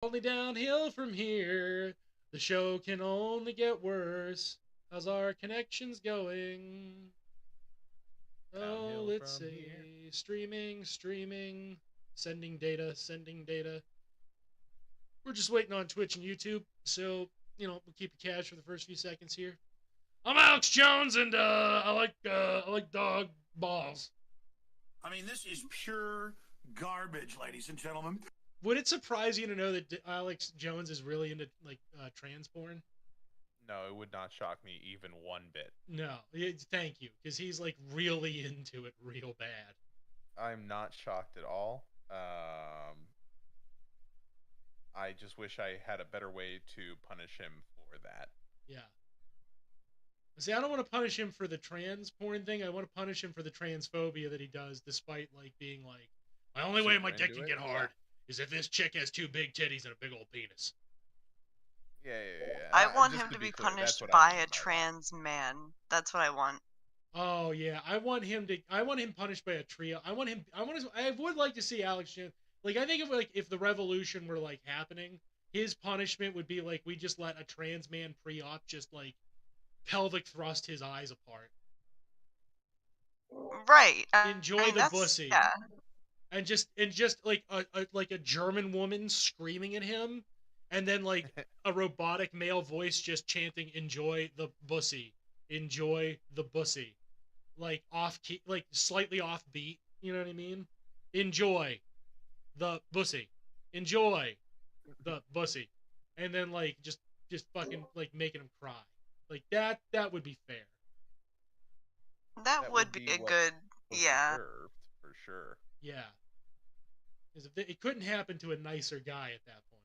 Only downhill from here. The show can only get worse. How's our connections going? Oh, Downhill let's from here. see. Streaming. Sending data, sending data. We're just waiting on Twitch and YouTube, so, we'll keep it cash for the first few seconds here. I'm Alex Jones, and I like dog balls. I mean, this is pure garbage, ladies and gentlemen. Would it surprise you to know that Alex Jones is really into trans porn? No, it would not shock me even one bit. No, thank you, because he's like really into it, real bad. I'm not shocked at all. I just wish I had a better way to punish him for that. Yeah. See, I don't want to punish him for the trans porn thing. I want to punish him for the transphobia that he does, despite like being like, my only way my Super dick into can it. get hard is if this chick has two big titties and a big old penis. Yeah. I want Just him to be clear, that's punished what I by mean a by that. trans man. That's what I want. Oh yeah, I want him punished by a trio. I would like to see Alex Jones. Like I think if the revolution were like happening, his punishment would be like we just let a trans man pre-op just like pelvic thrust his eyes apart. Right. Enjoy mean, the pussy. Yeah. And just like a German woman screaming at him, and then like a robotic male voice just chanting "Enjoy the bussy, enjoy the bussy," like off key, like slightly off beat. You know what I mean? Enjoy the bussy, enjoy the bussy, and then like just fucking like making him cry. Like that would be fair. That would be a good, yeah. Deserved, for sure. Yeah. Because it couldn't happen to a nicer guy at that point.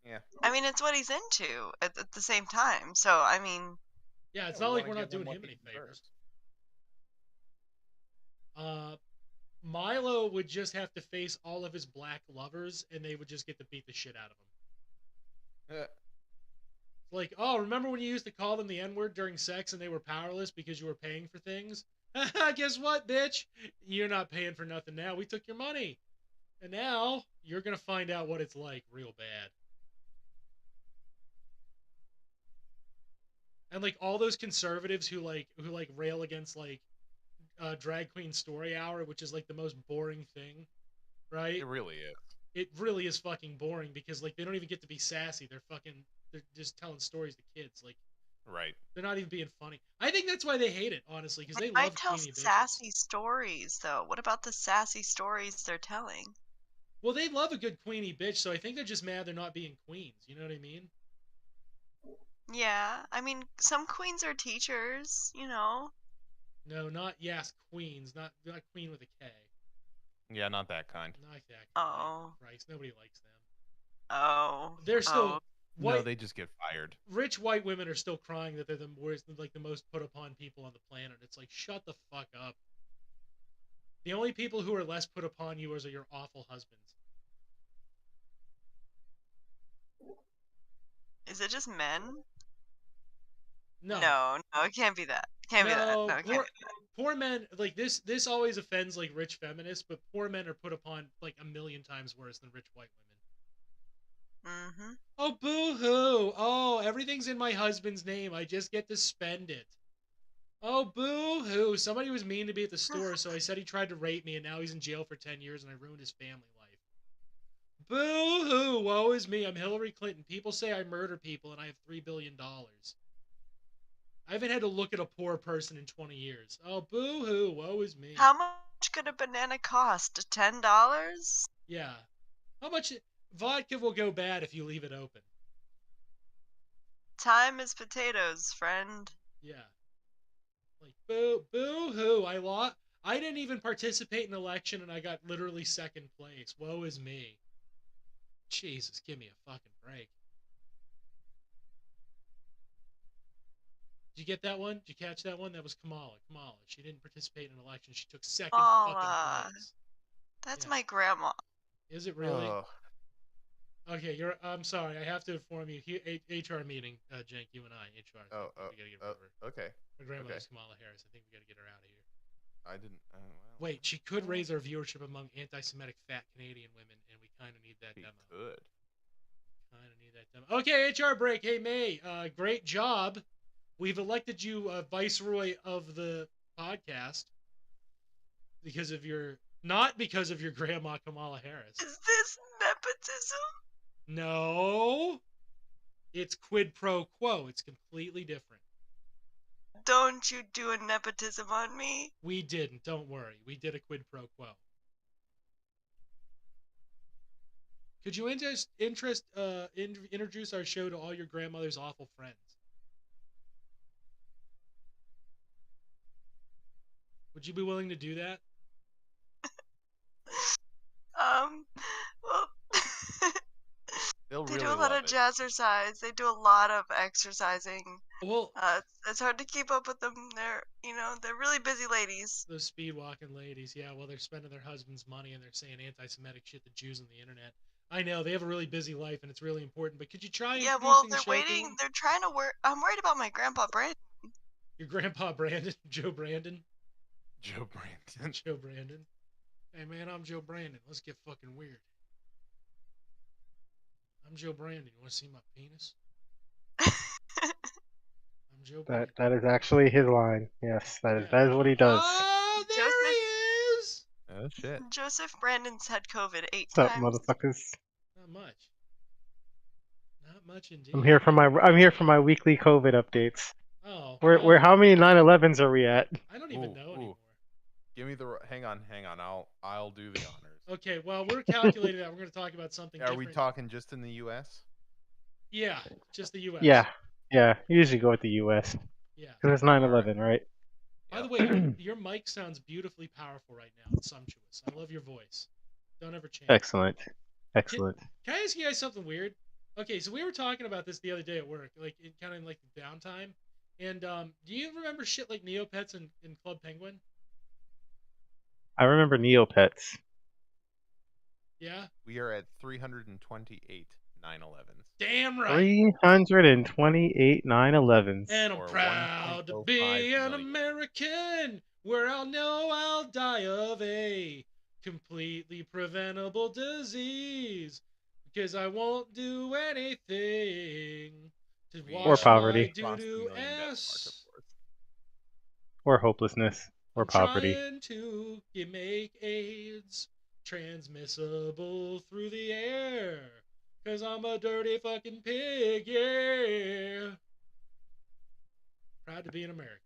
Yeah. I mean, it's what he's into at the same time. So, I mean... Yeah, it's not like we're not doing him any favors. Milo would just have to face all of his black lovers, and they would just get to beat the shit out of him. Like, oh, remember when you used to call them the N-word during sex and they were powerless because you were paying for things? Guess what, bitch? You're not paying for nothing now. We took your money. And now you're going to find out what it's like real bad. And like all those conservatives who rail against like drag queen story hour, which is like the most boring thing, right? It really is. It really is fucking boring because like they don't even get to be sassy. They're just telling stories to kids. Like, right. They're not even being funny. I think that's why they hate it, honestly, because they I love tell Queenie bitches. sassy stories, though. What about the sassy stories they're telling? Well, they love a good Queenie bitch, so I think they're just mad they're not being queens. You know what I mean? Yeah, I mean, some queens are teachers, you know. No, not queens, not queen with a K. Yeah, not that kind. Not that kind. Oh. Christ, nobody likes them. Oh. They're still no, they just get fired. Rich white women are still crying that they're the most put upon people on the planet. It's like, shut the fuck up. The only people who are less put upon you are your awful husbands. Is it just men? No. No, it can't be that. Can't be that. No, it can't be that. Poor men, like this always offends like rich feminists, but poor men are put upon like a million times worse than rich white women. Mm-hmm. Oh, boo-hoo. Oh, everything's in my husband's name. I just get to spend it. Oh, boo-hoo. Somebody was mean to me at the store, so I said he tried to rape me, and now he's in jail for 10 years, and I ruined his family life. Boo-hoo. Woe is me. I'm Hillary Clinton. People say I murder people, and I have $3 billion. I haven't had to look at a poor person in 20 years. Oh, boo-hoo. Woe is me. How much could a banana cost? $10? Yeah. How much... Vodka will go bad if you leave it open. Time is potatoes, friend. Yeah. Like, boo-hoo. I didn't even participate in an election, and I got literally second place. Woe is me. Jesus, give me a fucking break. Did you get that one? Did you catch that one? That was Kamala. She didn't participate in an election. She took second fucking place. That's my grandma. Is it really? Okay, I'm sorry. I have to inform you. HR meeting, Jenk, you and I. HR. We gotta get over. Okay. My grandmother's Kamala Harris. I think we gotta get her out of here. I didn't. Wait, she could raise our viewership among anti-Semitic fat Canadian women, and we Kind of need that He demo. could. Kind of need that demo. Okay, HR break. Hey, May, great job. We've elected you viceroy of the podcast because of not because of your grandma Kamala Harris. Is this nepotism? No, it's quid pro quo. It's completely different. Don't you do a nepotism on me? We didn't. Don't worry. We did a quid pro quo. Could you introduce our show to all your grandmother's awful friends? Would you be willing to do that? Well, They'll they really do a lot love of it. jazzercise. They do a lot of exercising. Well, it's hard to keep up with them. They're really busy ladies. those speed walking ladies, yeah. Well, they're spending their husband's money and they're saying anti-Semitic shit to Jews on the internet. I know they have a really busy life and it's really important. But could you try Yeah, introducing well, the they're show to waiting. them? They're trying to work. I'm worried about my grandpa Brandon. Your grandpa Brandon, Joe Brandon. Joe Brandon. Joe Brandon. Hey man, I'm Joe Brandon. Let's get fucking weird. I'm Joe Brandon. You want to see my penis? I'm Joe Brandon. That is actually his line. Yes, that is what he does. Oh, there Joseph? he is. Oh shit. Joseph Brandon's had COVID 8 What's up, times. motherfuckers? Not much. Not much indeed. I'm here for my weekly COVID updates. Oh. Where how many 9/11s are we at? I don't even know anymore. Give me the. Hang on. I'll do the honors. Okay, well, we're calculating that. We're going to talk about something Are different. we talking just in the U.S.? Yeah, just the U.S. Yeah. You usually go with the U.S. Yeah. because it's 9/11, right? By the way, your mic sounds beautifully powerful right now. It's sumptuous. I love your voice. Don't ever change. Excellent. Can I ask you guys something weird? Okay, so we were talking about this the other day at work, like in kind of like the downtime. And do you remember shit like Neopets and Club Penguin? I remember Neopets. Yeah? We are at 328 9/11s. Damn right. 328 9/11s. And I'm Or proud to 1.05 be an million. American, where I'll know I'll die of a completely preventable disease, because I won't do anything to We, wash poverty. my crossed the doo-doo million death mark, ass. of course. Or hopelessness. Or I'm poverty. trying to make AIDS transmissible through the air, because I'm a dirty fucking pig, yeah. Proud to be an American.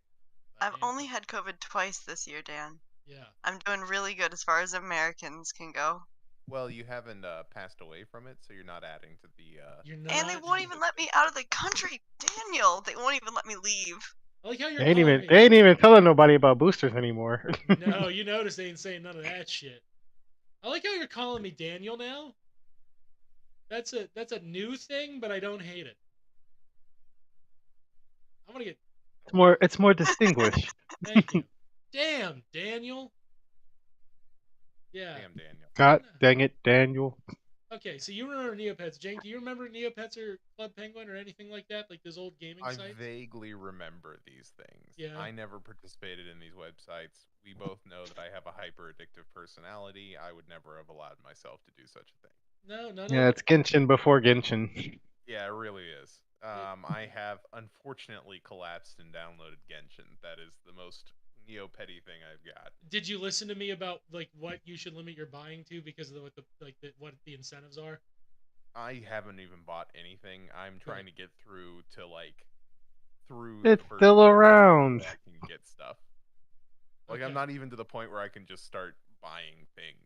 I've only had COVID twice this year, Dan. Yeah. I'm doing really good as far as Americans can go. Well, you haven't passed away from it, so you're not adding to the. You're not. And they won't even let me out of the country, Daniel. They won't even let me leave. I like how you're They ain't calling me. even telling nobody about boosters anymore. No, you notice they ain't saying none of that shit. I like how you're calling me Daniel now. That's a new thing, but I don't hate it. I'm gonna get. It's more distinguished. Thank you. Damn, Daniel. Yeah. Damn, Daniel. God dang it, Daniel. Okay, so you remember Neopets. Jane, do you remember Neopets or Club Penguin or anything like that? Like those old gaming I sites? vaguely remember these things. Yeah. I never participated in these websites. We both know that I have a hyper addictive personality. I would never have allowed myself to do such a thing. No. Yeah, it's Genshin before Genshin. Yeah, it really is. I have unfortunately collapsed and downloaded Genshin. That is the most Neopetty thing I've got. Did you listen to me about like what you should limit your buying to because of what the incentives are? I haven't even bought anything. I'm trying to get through through. It's the first still few around. so I can get stuff. Like Okay. I'm not even to the point where I can just start buying things.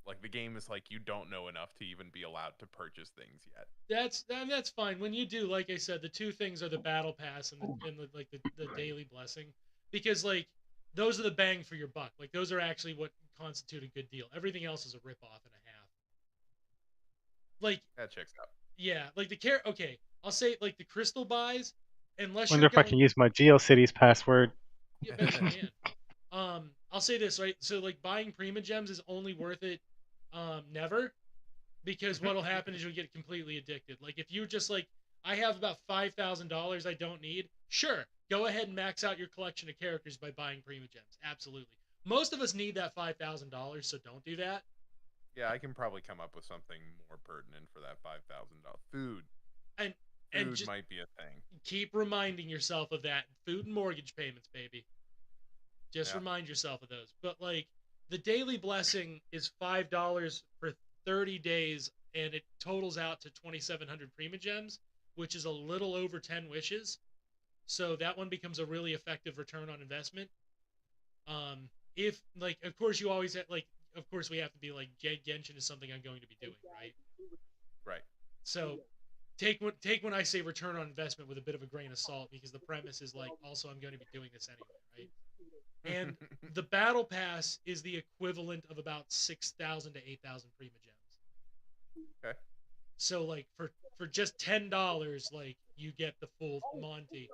Like the game is like you don't know enough to even be allowed to purchase things yet. That's fine. When you do, like I said, the two things are the battle pass and the daily blessing, because like those are the bang for your buck. Like those are actually what constitute a good deal. Everything else is a ripoff and a half. Like That checks out. yeah, like okay, I'll say like the crystal buys, unless Wonder you're if I can use my GeoCities password. Yeah, bet you can. I'll say this, right? So like buying Prima Gems is only worth it never, because what'll happen is you'll get completely addicted. Like if you just like, I have about $5,000 I don't need, sure, go ahead and max out your collection of characters by buying Prima Gems. Absolutely. Most of us need that $5,000, so don't do that. Yeah, I can probably come up with something more pertinent for that $5,000. Food. And Food just might be a thing. keep reminding yourself of that. Food and mortgage payments, baby. Just Yeah. remind yourself of those. But like the daily blessing is $5 for 30 days, and it totals out to 2,700 Prima Gems, which is a little over 10 wishes. So that one becomes a really effective return on investment. If like, of course, you always have, like, of course, we have to be like Genshin is something I'm going to be doing, right? Right. So take when I say return on investment with a bit of a grain of salt, because the premise is like, also I'm going to be doing this anyway, right? And the battle pass is the equivalent of about 6,000 to 8,000 Prima Gems. Okay. So like for just $10, like you get the full Monty.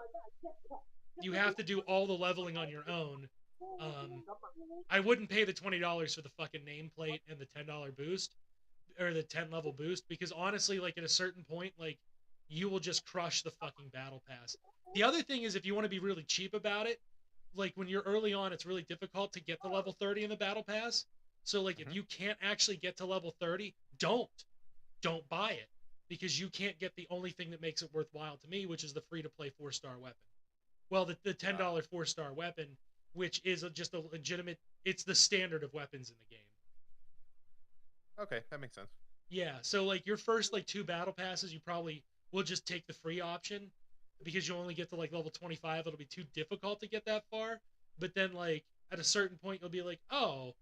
You have to do all the leveling on your own. I wouldn't pay the $20 for the fucking nameplate and the $10 boost, or the 10 level boost, because honestly, like at a certain point, like you will just crush the fucking battle pass. The other thing is, if you want to be really cheap about it, like when you're early on, it's really difficult to get to level 30 in the battle pass. So like if you can't actually get to level 30, don't buy it, because you can't get the only thing that makes it worthwhile to me, which is the free to play 4-star weapon. Well, the $10 4-star weapon, which is just a legitimate, it's the standard of weapons in the game. Okay, that makes sense. Yeah, so like your first like 2 battle passes, you probably will just take the free option, because you only get to like level 25. It'll be too difficult to get that far. But then like at a certain point, you'll be like, oh,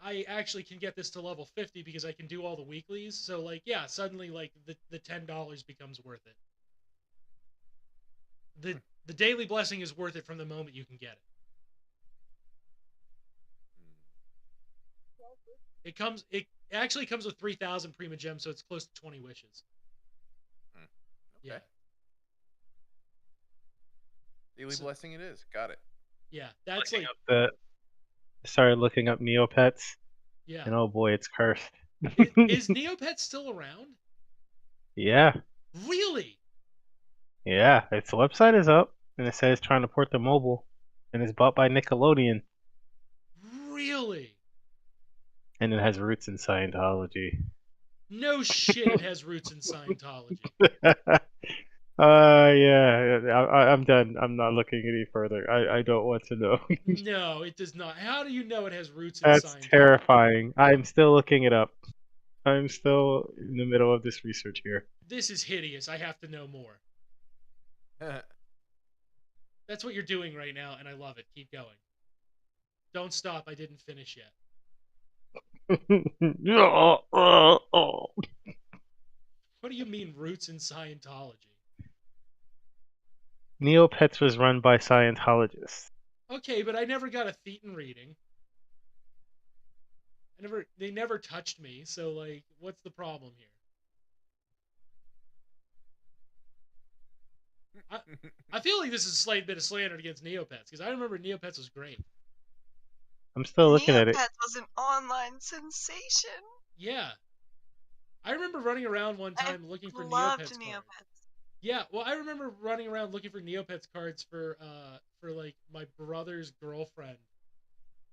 I actually can get this to level 50 because I can do all the weeklies. So like, yeah, suddenly like the $10 becomes worth it. The daily blessing is worth it from the moment you can get it. It actually comes with 3,000 Prima Gems, so it's close to 20 wishes. Okay. Yeah. Daily blessing it is. Got it. Yeah, that's Looking like up started looking up Neopets, yeah. and oh boy, it's cursed. Is Neopets still around? Yeah, Really? yeah. Its website is up, and it says trying to port to mobile, and it's bought by Nickelodeon, Really? and it has roots in Scientology. No shit, it has roots in Scientology. Yeah. I'm done. I'm not looking any further. I don't want to know. No, it does not. How do you know it has roots in That's Scientology? terrifying. I'm still looking it up. I'm still in the middle of this research here. This is hideous. I have to know more. That's what you're doing right now, and I love it. Keep going. Don't stop. I didn't finish yet. What do you mean roots in Scientology? Neopets was run by Scientologists. Okay, but I never got a Thetan reading. They never touched me, so like, what's the problem here? I feel like this is a slight bit of slander against Neopets, because I remember Neopets was great. I'm still looking at it. Neopets was an online sensation. Yeah. I remember running around one time looking for Loved Neopets cards. Neopets. Yeah, well, I remember running around looking for Neopets cards for like my brother's girlfriend,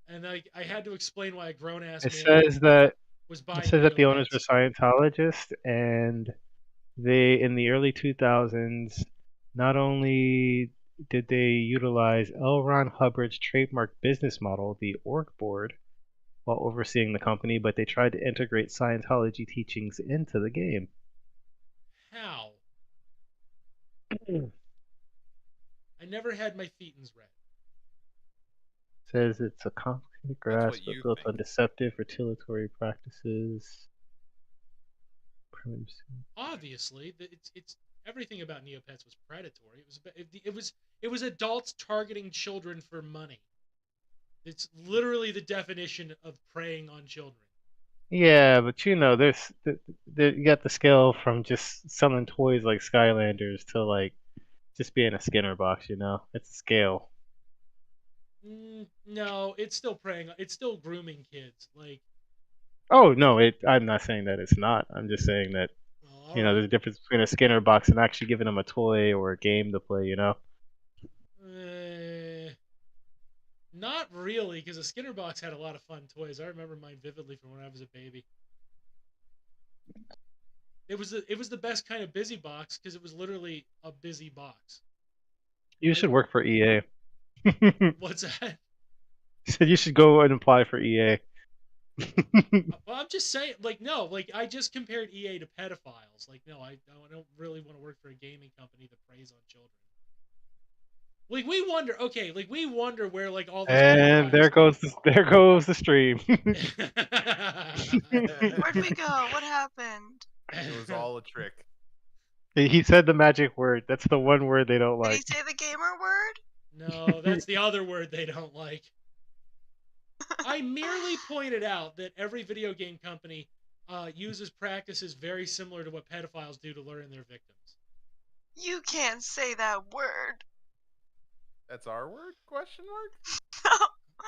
and like I had to explain why a grown ass It man says that was buying. it says that the owners were Neopets. Scientologists, and they in the early 2000s not only did they utilize L. Ron Hubbard's trademark business model, the org board, while overseeing the company, but they tried to integrate Scientology teachings into the game. How? I never had my Thetans read. Says it's a complicated grasp what but you built think. on deceptive retaliatory practices. Obviously, it's everything about Neopets was predatory. It was adults targeting children for money. It's literally the definition of preying on children. Yeah, but you know, you got the scale from just selling toys like Skylanders to like just being a Skinner box. You know, it's a scale. No, it's still preying. It's still grooming kids. Like, Oh no, I'm not saying that it's not. I'm just saying that well, you know there's a difference between a Skinner box and actually giving them a toy or a game to play. You know. Not really, because a Skinner box had a lot of fun toys. I remember mine vividly from when I was a baby. It was the best kind of busy box because it was literally a busy box. You should work for EA. What's that? So you should go and apply for EA. Well, I'm just saying, like, no, like, I just compared EA to pedophiles. Like, no, I don't really want to work for a gaming company that preys on children. Like, we wonder where, like, all these And there pedophiles. goes the stream. Where'd we go? What happened? It was all a trick. He said the magic word. That's the one word they don't Did he like. say the gamer word? No, that's the other word they don't like. I merely pointed out that every video game company uses practices very similar to what pedophiles do to lure in their victims. You can't say that word. That's our word? Question mark?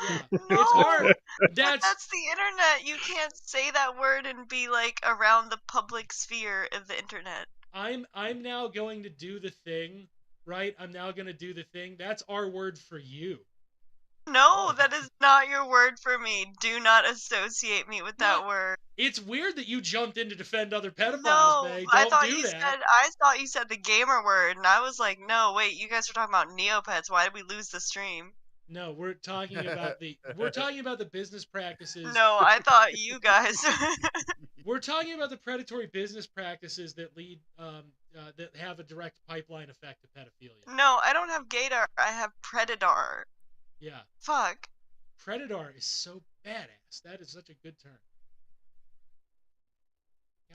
Yeah, No, it's our. but That's that's the internet. You can't say that word and be like around the public sphere of the internet. I'm now going to do the thing, right? I'm now going to do the thing. That's our word for you. No, that is not your word for me. Do not associate me with that No, word. It's weird that you jumped in to defend other pedophiles, No, May. I Don't thought do you that. said I thought you said the gamer word, and I was like, no, wait, you guys were talking about Neopets. Why did we lose the stream? No, we're talking about the business practices. No, I thought you guys. We're talking about the predatory business practices that lead that have a direct pipeline effect to pedophilia. No, I don't have Gator. I have Predator. Yeah. Fuck. Predator is so badass. That is such a good term.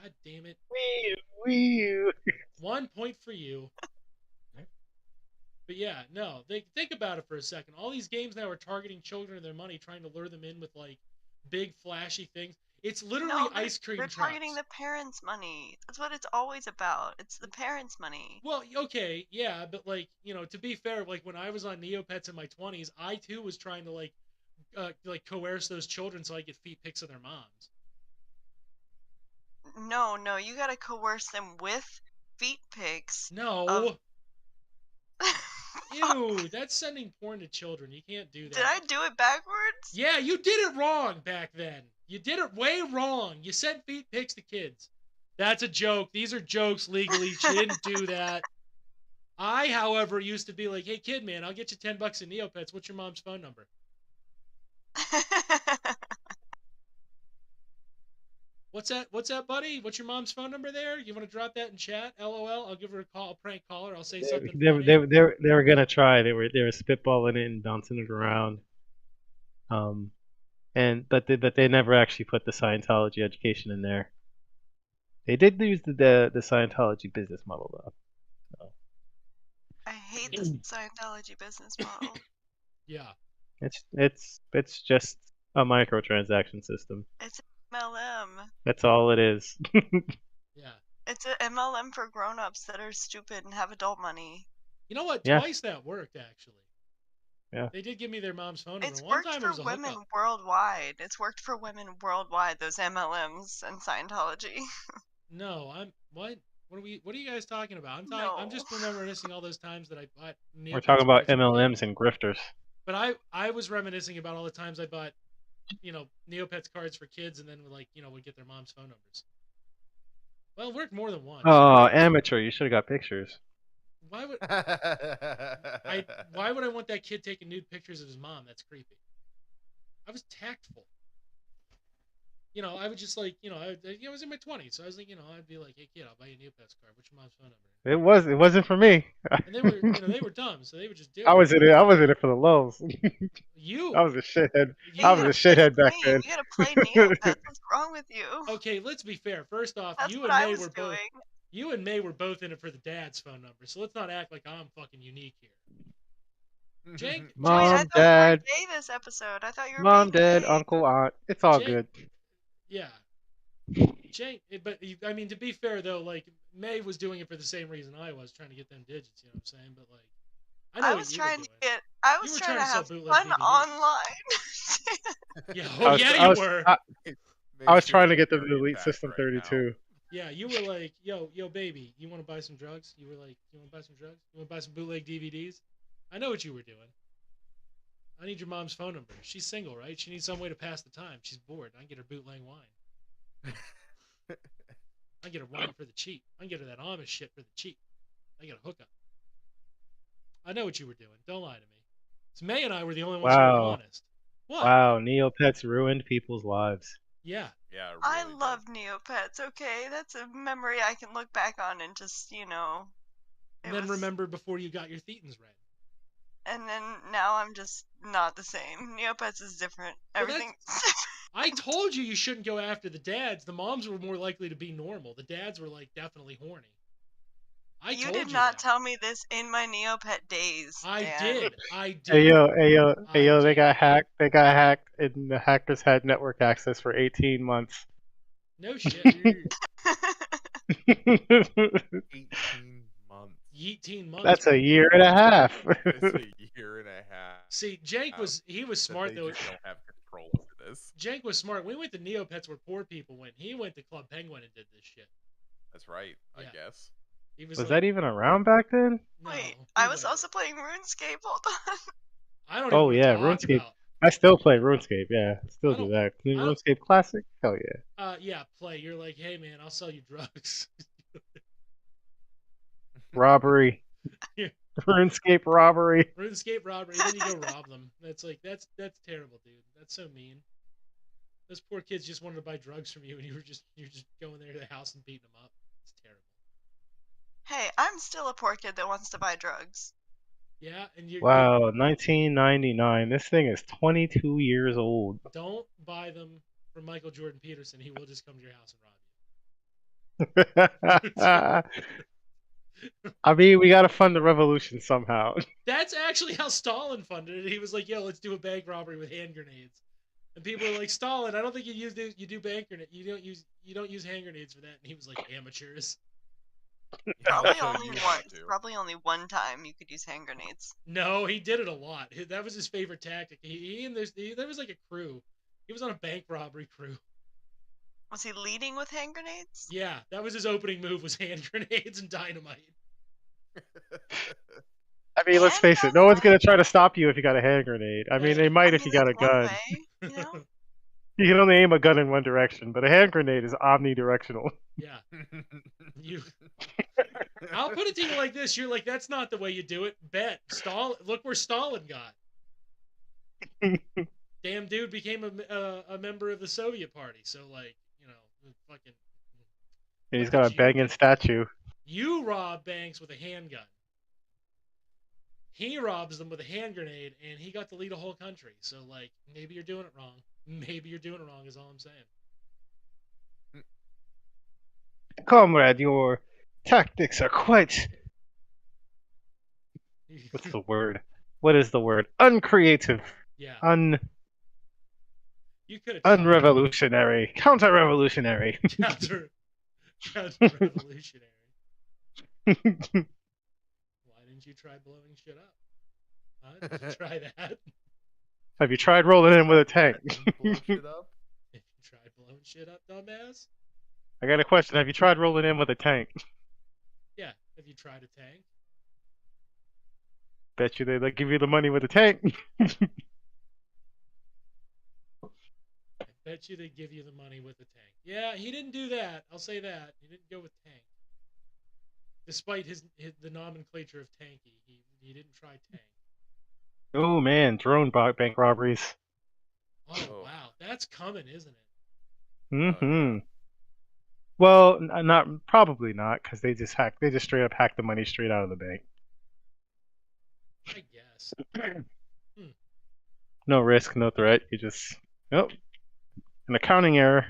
God damn it. Wee. 1 point for you. But yeah, no. Think about it for a second. All these games now are targeting children and their money, trying to lure them in with like big flashy things. It's literally No, ice cream they're trucks. targeting the parents' money. That's what it's always about. It's the parents' money. Well, okay, yeah, but like, to be fair, like when I was on Neopets in my 20s, I too was trying to like coerce those children so I could feed pics of their moms. No, you gotta coerce them with feet pics. No. Ew, that's sending porn to children. You can't do that. Did I do it backwards? Yeah, you did it wrong back then. You did it way wrong. You sent feet pics to kids. That's a joke. These are jokes legally. She didn't do that. I, however, used to be like, hey, kid, man, I'll get you $10 in Neopets. What's your mom's phone number? What's that, buddy? What's your mom's phone number there? You want to drop that in chat? LOL. I'll give her a call. I'll prank call her. I'll say something funny. They were gonna try. They were spitballing it and bouncing it around. But they never actually put the Scientology education in there. They did use the Scientology business model though. So. I hate the Scientology business model. Yeah. It's just a microtransaction system. It's an MLM. That's all it is. Yeah. It's an MLM for grown-ups that are stupid and have adult money. You know what? Yeah. Twice that worked, actually. Yeah. They did give me their mom's phone number. It's One worked time it for was a women hookup. worldwide. It's worked for women worldwide, those MLMs and Scientology. No, what are you guys talking about? I'm just No. reminiscing all those times that I bought Neopets We're talking about cards for MLMs kids. and grifters. But I was reminiscing about all the times I bought, Neopets cards for kids and then would get their mom's phone numbers. Well, it worked more than once. Oh, amateur! You should have got pictures. Why would I want that kid taking nude pictures of his mom? That's creepy. I was tactful. I would just I was in my 20s, so I was like, I'd be like, hey kid, I'll buy you a Neopets card. What's your mom's phone number? It wasn't for me. And they were, they were dumb, so they would just do it. I was in it for the lulz. You. I was a shithead. You I was a shithead back then. You gotta play Neopets. What's wrong with you? Okay, let's be fair. First off, That's you what and I May was were doing. both. You and May were both in it for the dad's phone number, so let's not act like I'm fucking unique here. Jake, Mom, Wait, I thought Dad. you were gay this episode. I thought you were Mom, being Dad, gay. Uncle, Aunt. It's all Jake- good. Yeah. Jake, but I mean, to be fair though, like May was doing it for the same reason I was, trying to get them digits. You know what I'm saying? But like, I know I what was you were trying doing. to get. I You was were trying to trying to sell have bootleg fun DVDs. online. Yeah, you were. I was trying to get them Very to delete attacked System right 32. Yeah, you were like, yo, baby, you want to buy some drugs? You were like, you want to buy some drugs? You want to buy some bootleg DVDs? I know what you were doing. I need your mom's phone number. She's single, right? She needs some way to pass the time. She's bored. I can get her bootleg wine. I get a woman for the cheap. I can get her that Amish shit for the cheap. I get a hookup. I know what you were doing. Don't lie to me. So May and I were the only ones who were Wow. honest. What? Wow, Neopets ruined people's lives. Yeah. Yeah, it I really did. love Neopets, okay? That's a memory I can look back on and just, And then was- remember before you got your thetans read. And then now I'm just not the same. Neopets is different. Well, Everything. I told you shouldn't go after the dads. The moms were more likely to be normal. The dads were like definitely horny. You told did you not that. tell me this in my Neopet days. I Dan. did. I did. Hey yo, I they did. got hacked. They got hacked, and the hackers had network access for 18 months. No shit. 18 months. 18 months. That's a year and a half. It's a year and a half. See, Jank was smart they though. just don't have control over this. Jank was smart. We went to Neopets where poor people went. He went to Club Penguin and did this shit. That's right, Yeah. I guess. He was Was like, that even around back then? no, Wait, he I was went. also playing RuneScape. Hold on. I don't Oh even yeah, want to talk RuneScape. about. I still play RuneScape. Yeah, still I do don't- that. I don't- RuneScape Classic. Hell yeah. Yeah, play. You're like, hey man, I'll sell you drugs. Robbery. Yeah. RuneScape robbery. RuneScape robbery, then you go rob them. That's terrible, dude. That's so mean. Those poor kids just wanted to buy drugs from you, and you're just going there to the house and beating them up. It's terrible. Hey, I'm still a poor kid that wants to buy drugs. Yeah, and you Wow, 1999. This thing is 22 years old. don't buy them from Michael Jordan Peterson. He will just come to your house and rob you. I mean, we gotta fund the revolution somehow. That's actually how Stalin funded it. He was like, "Yo, let's do a bank robbery with hand grenades." And people were like, "Stalin, I don't think you do bank grenade. You don't use hand grenades for that." And he was like, "Amateurs." Probably So only you once. want to. Probably only one time you could use hand grenades. No, he did it a lot. That was his favorite tactic. There was like a crew. He was on a bank robbery crew. Was he leading with hand grenades? Yeah, that was his opening move was hand grenades and dynamite. I mean, let's face it. No one's gonna try to stop you if you got a hand grenade. I mean, they might if you got a that's one gun. way, you know? You can only aim a gun in one direction, but a hand grenade is omnidirectional. Yeah. I'll put it to you like this. You're like, that's not the way you do it. Bet. Look where Stalin got. Damn dude became a member of the Soviet Party. So, like, fucking... And he's What got a did you banging do? statue. You rob banks with a handgun. He robs them with a hand grenade, and he got to lead a whole country. So, like, maybe you're doing it wrong. Maybe you're doing it wrong is all I'm saying. Comrade, your tactics are quite... What's the word? What is the word? Uncreative. Yeah. You could have Unrevolutionary. Counter-revolutionary. counter-revolutionary. Why didn't you try blowing shit up? Huh? Did you try that? Have you tried rolling in with a tank? Blow shit up? If you tried blowing shit up, dumbass? I got a question. Have you tried rolling in with a tank? Yeah. Have you tried a tank? Bet you they give you the money with a tank. I bet you they give you the money with the tank. Yeah, he didn't do that. I'll say that. He didn't go with tank. Despite the nomenclature of tanky, he didn't try tank. Oh man, drone bank robberies. Oh wow, that's coming, isn't it? Mm-hmm. Well, probably not, because they just straight up hack the money straight out of the bank. I guess. No risk, no threat. You just an accounting error.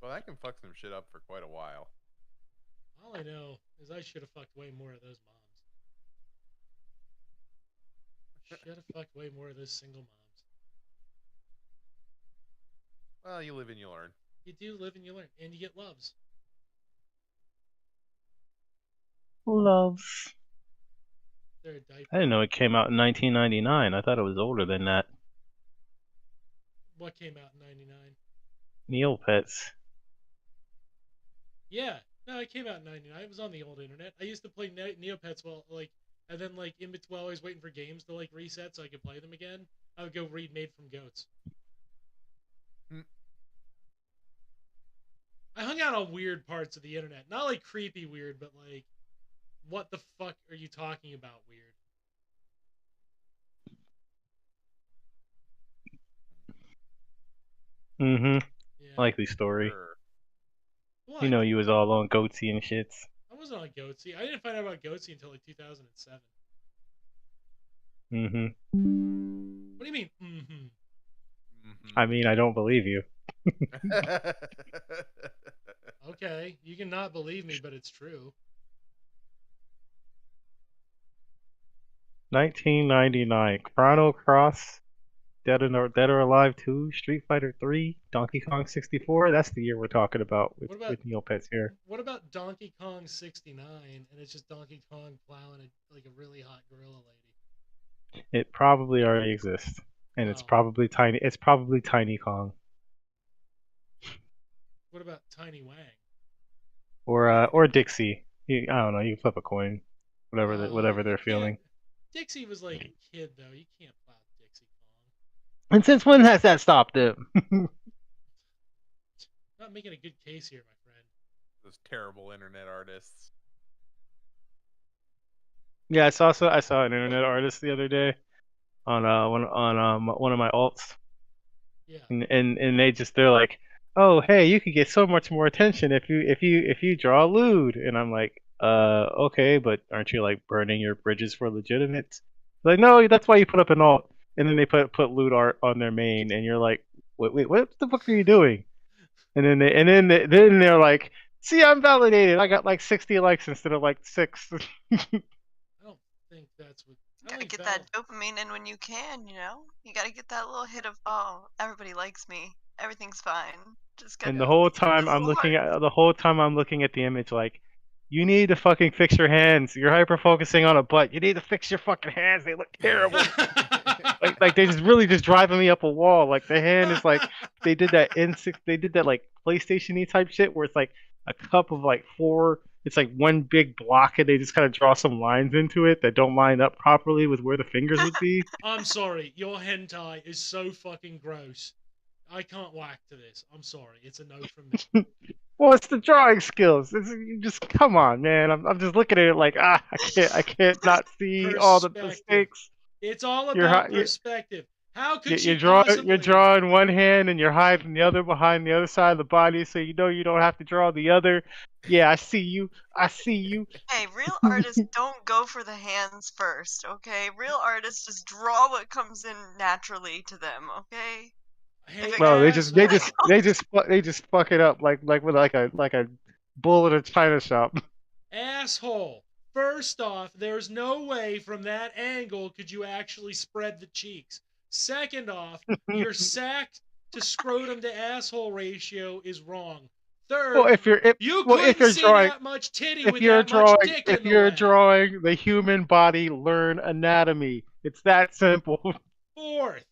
Well, that can fuck some shit up for quite a while. All I know is I should have fucked way more of those moms. Should have fucked way more of those single moms. Well, you live and you learn. You do live and you learn, and you get loves. Loves. They're a diaper. I didn't know it came out in 1999. I thought it was older than that. What came out in '99? Neopets. Yeah, no, it came out in '99. It was on the old internet. I used to play Neopets and then while I was waiting for games to reset so I could play them again, I would go read Made from Goats. kind of weird parts of the internet. Not like creepy weird, but like, what the fuck are you talking about weird? Mm-hmm. Yeah. Likely story. Sure. What? You know, you was all on Goatsy and shits. I wasn't on Goatsy. I didn't find out about Goatsy until like 2007. Mm-hmm. What do you mean? Mm-hmm. I mean, I don't believe you. Okay, you can not believe me, but it's true. 1999, Chrono Cross, Dead or Alive 2, Street Fighter 3, Donkey Kong 64. That's the year we're talking about with, What about- with Neopets here. What about Donkey Kong 69? And it's just Donkey Kong plowing like a really hot gorilla lady. It probably already exists, and it's Wow. probably tiny. It's probably Tiny Kong What about Tiny Wang? or Dixie. I don't know. You can flip a coin, whatever You they're can't- feeling. Dixie was like a kid though. You can't plow Dixie Kong. And since when has that stopped him? Not making a good case here, my friend. Those terrible internet artists. Yeah, I saw an internet artist the other day on one of my alts, Yeah. and they're like, oh hey, you could get so much more attention if you draw lewd, and I'm like, okay, but aren't you like burning your bridges for legitimate? Like, no, that's why you put up an alt, and then they put lewd art on their main, and you're like, wait, what the fuck are you doing? And then they're like, see, I'm validated. I got like 60 likes instead of like 6. I don't think that's what. I Gotta think get that dopamine in when you can, you know? You gotta get that little hit of, oh, everybody likes me. Everything's fine. Just gotta And the whole get time those I'm little looking at the image like, you need to fucking fix your hands. You're hyper focusing on a butt. You need to fix your fucking hands. They look terrible. like they just really just driving me up a wall. Like the hand is like they did that like PlayStation-y type shit where it's like a cup of like 4. It's like one big block, and they just kind of draw some lines into it that don't line up properly with where the fingers would be. I'm sorry, your hentai is so fucking gross. I can't whack to this. I'm sorry, it's a no from me. Well, it's the drawing skills. You just come on, man. I'm just looking at it like I can't not see all the Perspective. mistakes. It's all You're about hi- you- perspective. How could You're she possibly? you're drawing one hand and you're hiding the other behind the other side of the body, so you know you don't have to draw the other. Yeah, I see you. I see you. Hey, real artists don't go for the hands first, okay? Real artists just draw what comes in naturally to them, okay? Hey, No, they asshole. just fuck it up like with like a bull at a china shop. Asshole. First off, there's no way from that angle could you actually spread the cheeks. Second off, your sack to scrotum to asshole ratio is wrong. Third, Well, if you're see drawing that much titty if with you're that drawing much dick if in the you're lap. drawing the human body, learn anatomy. It's that simple. Fourth,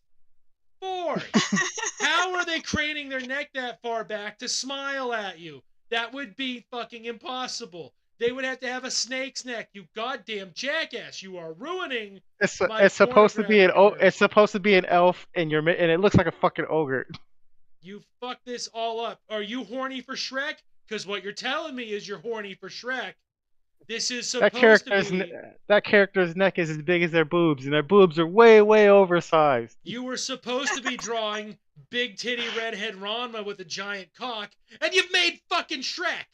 how are they craning their neck that far back to smile at you? That would be fucking impossible. They would have to have a snake's neck. You goddamn jackass! You are ruining. It's supposed to be pornographic an elf, and it looks like a fucking ogre. You fucked this all up. Are you horny for Shrek? Because what you're telling me is you're horny for Shrek. This is supposed to be. That character's neck is as big as their boobs, and their boobs are way, way oversized. You were supposed to be drawing big titty redhead Ranma with a giant cock, and you've made fucking Shrek.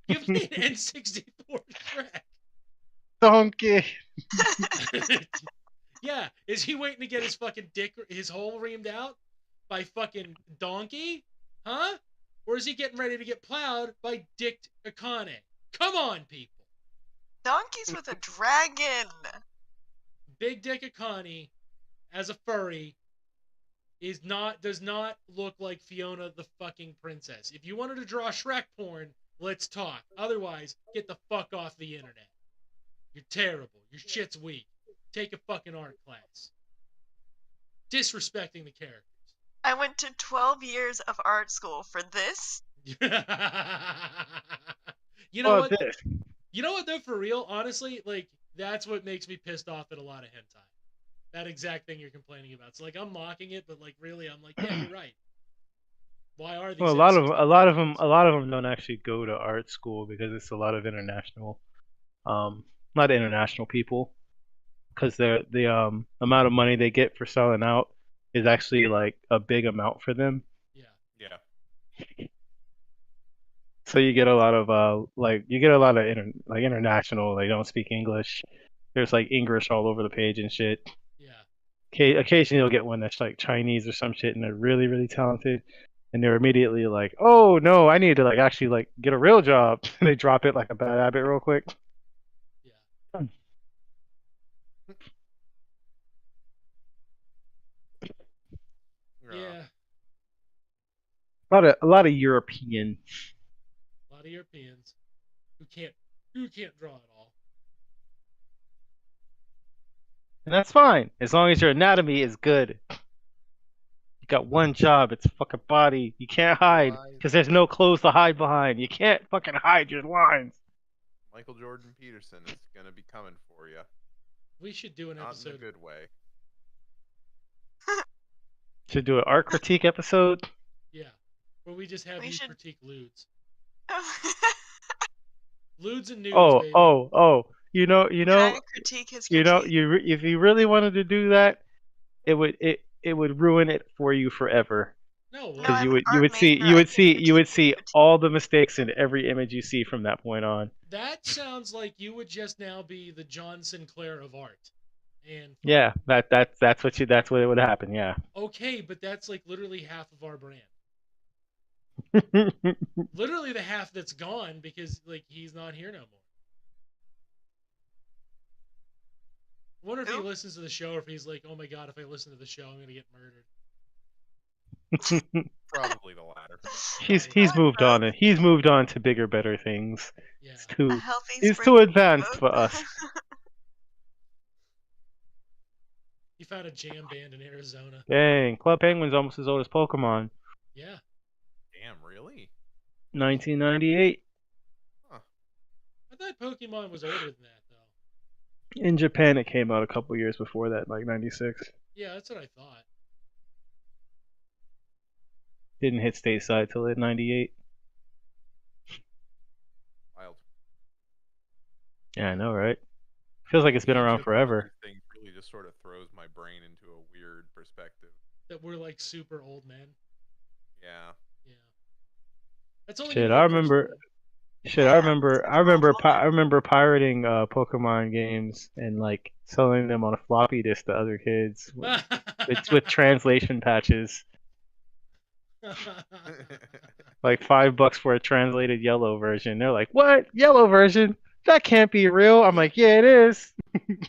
You've made N64 Shrek. Donkey. Yeah, is he waiting to get his fucking dick, his hole reamed out by fucking Donkey? Huh? Or is he getting ready to get plowed by Dick Akane? Come on, people. Donkey's with a dragon. Big Dick Akane, as a furry, does not look like Fiona the fucking princess. If you wanted to draw Shrek porn, let's talk. Otherwise, get the fuck off the internet. You're terrible. Your shit's weak. Take a fucking art class. Disrespecting the characters. I went to 12 years of art school for this. You know what? You know what though, for real, honestly, like that's what makes me pissed off at a lot of hentai. That exact thing you're complaining about. So like I'm mocking it, but like really I'm like, yeah, you're right. Why are these Well, a innocent lot of them, Americans? a lot of them don't actually go to art school because it's a lot of international, um, not international people, because the amount of money they get for selling out is actually like a big amount for them. Yeah. Yeah. So you get a lot of like you get a lot of international. They don't speak English. There's like English all over the page and shit. Yeah. Occasionally you'll get one that's like Chinese or some shit, and they're really really talented, and they're immediately like, oh no, I need to like actually like get a real job. And they drop it like a bad habit real quick. Yeah. Yeah. A lot of European. A lot of Europeans who can't draw at all. And that's fine as long as your anatomy is good. You got one job, it's fucking body. You can't hide Otherwise, because there's no clothes to hide behind. You can't fucking hide your lines. Michael Jordan Peterson is gonna be coming for you. We should do an Not in a episode. good way. Should do an art critique episode. Yeah. Where we just have We you should- critique lewds. Lewds and nudes, Oh, baby. oh. You know, Can I critique his critique? if you really wanted to do that, it would ruin it for you forever. No, No, Because I'm you an would art major, I can critique. all the mistakes in every image you see from that point on. that sounds like you would just now be the John Sinclair of art. And Yeah, that's what it would happen. Yeah. okay, but that's like literally half of our brand. Literally the half that's gone because like he's not here no more. I wonder if he Who? listens to the show or if he's like, oh my god, if I listen to the show, I'm gonna get murdered. Probably the latter. He's moved on and he's moved on to bigger, better things. Yeah. A healthy He's spring too advanced of for us. He found a jam band in Arizona. Dang, Club Penguin's almost as old as Pokemon. Yeah. Damn, really? 1998. I thought Pokemon was older than that though. In Japan, it came out a couple years before that, like 96. Yeah, that's what I thought. Didn't hit stateside till 98. Wild. Yeah, I know, right? Feels like it's been Age around of forever. other things really just sort of throws my brain into a weird perspective. That we're like super old men. Yeah. Yeah. That's only Shit, gonna I get worse. remember. Shit, Yeah, I remember pirating Pokemon games and like selling them on a floppy disk to other kids with translation patches. Like $5 for a translated yellow version. They're like, "What? Yellow version? That can't be real." I'm like, "Yeah, it is. It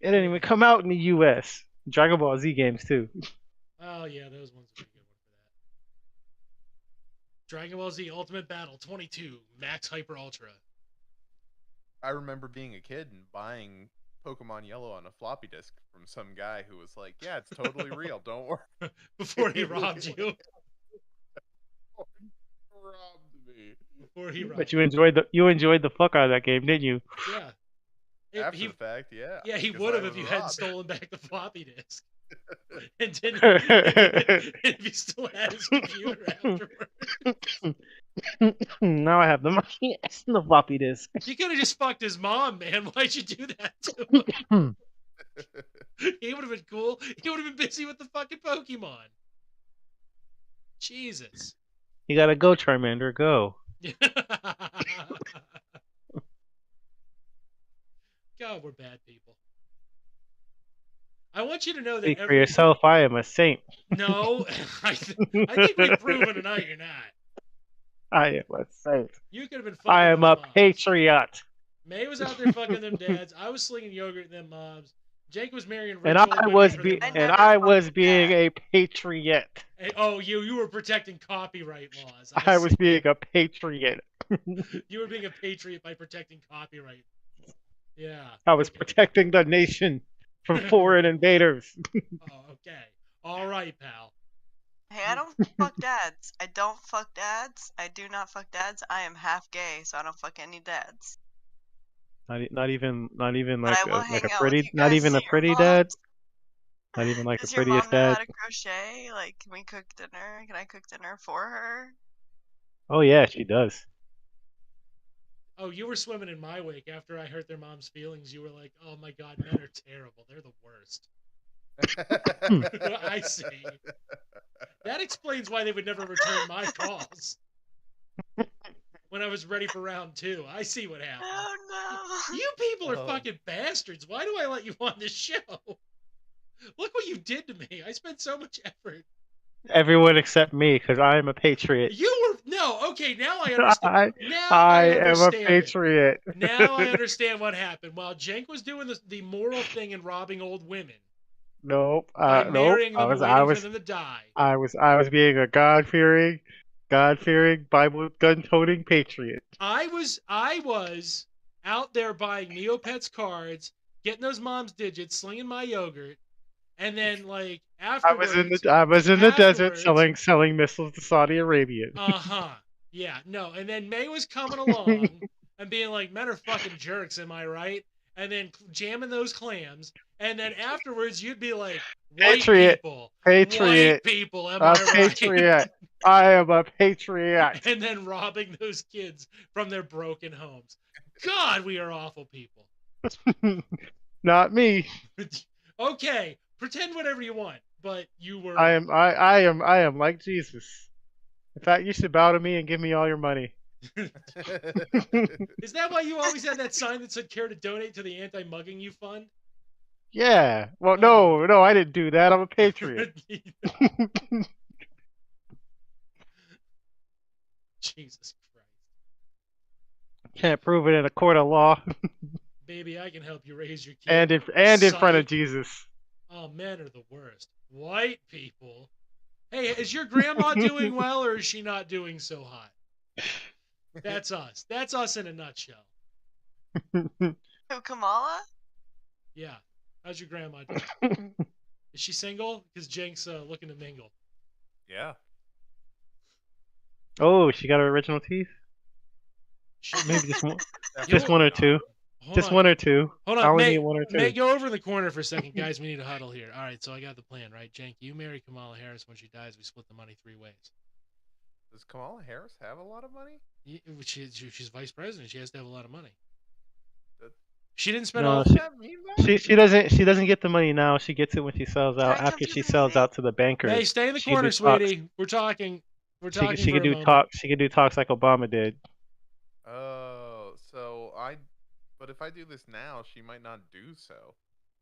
didn't even come out in the U.S." Dragon Ball Z games too. Oh yeah, those ones would be a good one for that. Dragon Ball Z Ultimate Battle 22 Max Hyper Ultra. I remember being a kid and buying Pokemon Yellow on a floppy disk from some guy who was like, "Yeah, it's totally real. Don't worry." Before he robbed you. Robbed me. Before he robbed But you enjoyed the fuck out of that game, didn't you? Yeah. After the fact, yeah. Yeah, he because would I have if was you hadn't robbed. stolen back the floppy disk. And didn't if you still had his computer afterwards. Now I have the money and the floppy disk. You could have just fucked his mom, man. Why'd you do that to him? He would have been cool. He would have been busy with the fucking Pokemon. Jesus. You gotta go, Charmander, go. God, we're bad people. I want you to know that Speak for yourself, I am a saint. No, I think we've proven tonight you're not. I am a saint. You could have been fucking I am those a moms. patriot. May was out there fucking them dads. I was slinging yogurt at them moms. Jake was marrying rich And old I women was for be them and moms. I was being a patriot. Hey, oh, you were protecting copyright laws. I was being a patriot. You were being a patriot by protecting copyright. Yeah. I was okay. protecting the nation from foreign invaders. Oh, okay. All right, pal. Hey, I don't fuck dads. I don't fuck dads. I do not fuck dads. I am half gay, so I don't fuck any dads. Not even But like I will a hang out with pretty, you not guys, even see a your pretty dad. moms. Not even like the Does your prettiest mom know how dad. to crochet? Like, can we cook dinner? Can I cook dinner for her? Oh yeah, she does. Oh, you were swimming in my wake after I hurt their mom's feelings. You were like, "Oh my God, men are terrible. They're the worst." I see. That explains why they would never return my calls when I was ready for round 2. I see what happened. Oh no. You people are Oh. fucking bastards. Why do I let you on this show? Look what you did to me. I spent so much effort. Everyone except me, because I am a patriot. You were no, okay, now I understand. Now I I am a understand it. patriot. Now I understand what happened. While Jenk was doing the moral thing and robbing old women Nope. by Nope. marrying them and I waiting for was them to die. I was being a God-fearing, Bible gun-toting patriot. I was out there buying Neopets cards, getting those mom's digits, slinging my yogurt, and then like afterwards, I was in the desert selling missiles to Saudi Arabia. Yeah, no, and then May was coming along and being like, "Men are fucking jerks, am I right?" And then jamming those clams, and then afterwards you'd be like, "White people, am I right?" Patriot. I am a patriot. And then robbing those kids from their broken homes. God, we are awful people. Not me. Okay, pretend whatever you want, but you were. I am like Jesus. In fact, you should bow to me and give me all your money. Is that why you always had that sign that said "Care to donate to the anti-mugging you fund"? Yeah. Well, no, I didn't do that. I'm a patriot. Jesus Christ. Can't prove it in a court of law. Baby, I can help you raise your kid. And in front of Jesus. Oh, men are the worst. White people. Hey, is your grandma doing well, or is she not doing so hot? That's us. That's us in a nutshell. Who, Kamala? Yeah. How's your grandma doing? Is she single? Because Jank's looking to mingle. Yeah. Oh, she got her original teeth? Maybe just one or two. Just one or two. Hold I on, only May, need one or two. May, go over in the corner for a second, guys. We need a huddle here. All right, so I got the plan, right? Jank, you marry Kamala Harris. When she dies, we split the money 3 ways. Does Kamala Harris have a lot of money? She's vice president. She has to have a lot of money. That- She didn't spend No, all. Does that mean that? she doesn't get the money now. She gets it when she sells out. Can I After come to she the sells meeting? out to the bankers. Hey, stay in the She can corner, do talks. sweetie. We're talking. We're talking She for can a do moment. talk. She can do talks like Obama did. Oh, but if I do this now, she might not do so.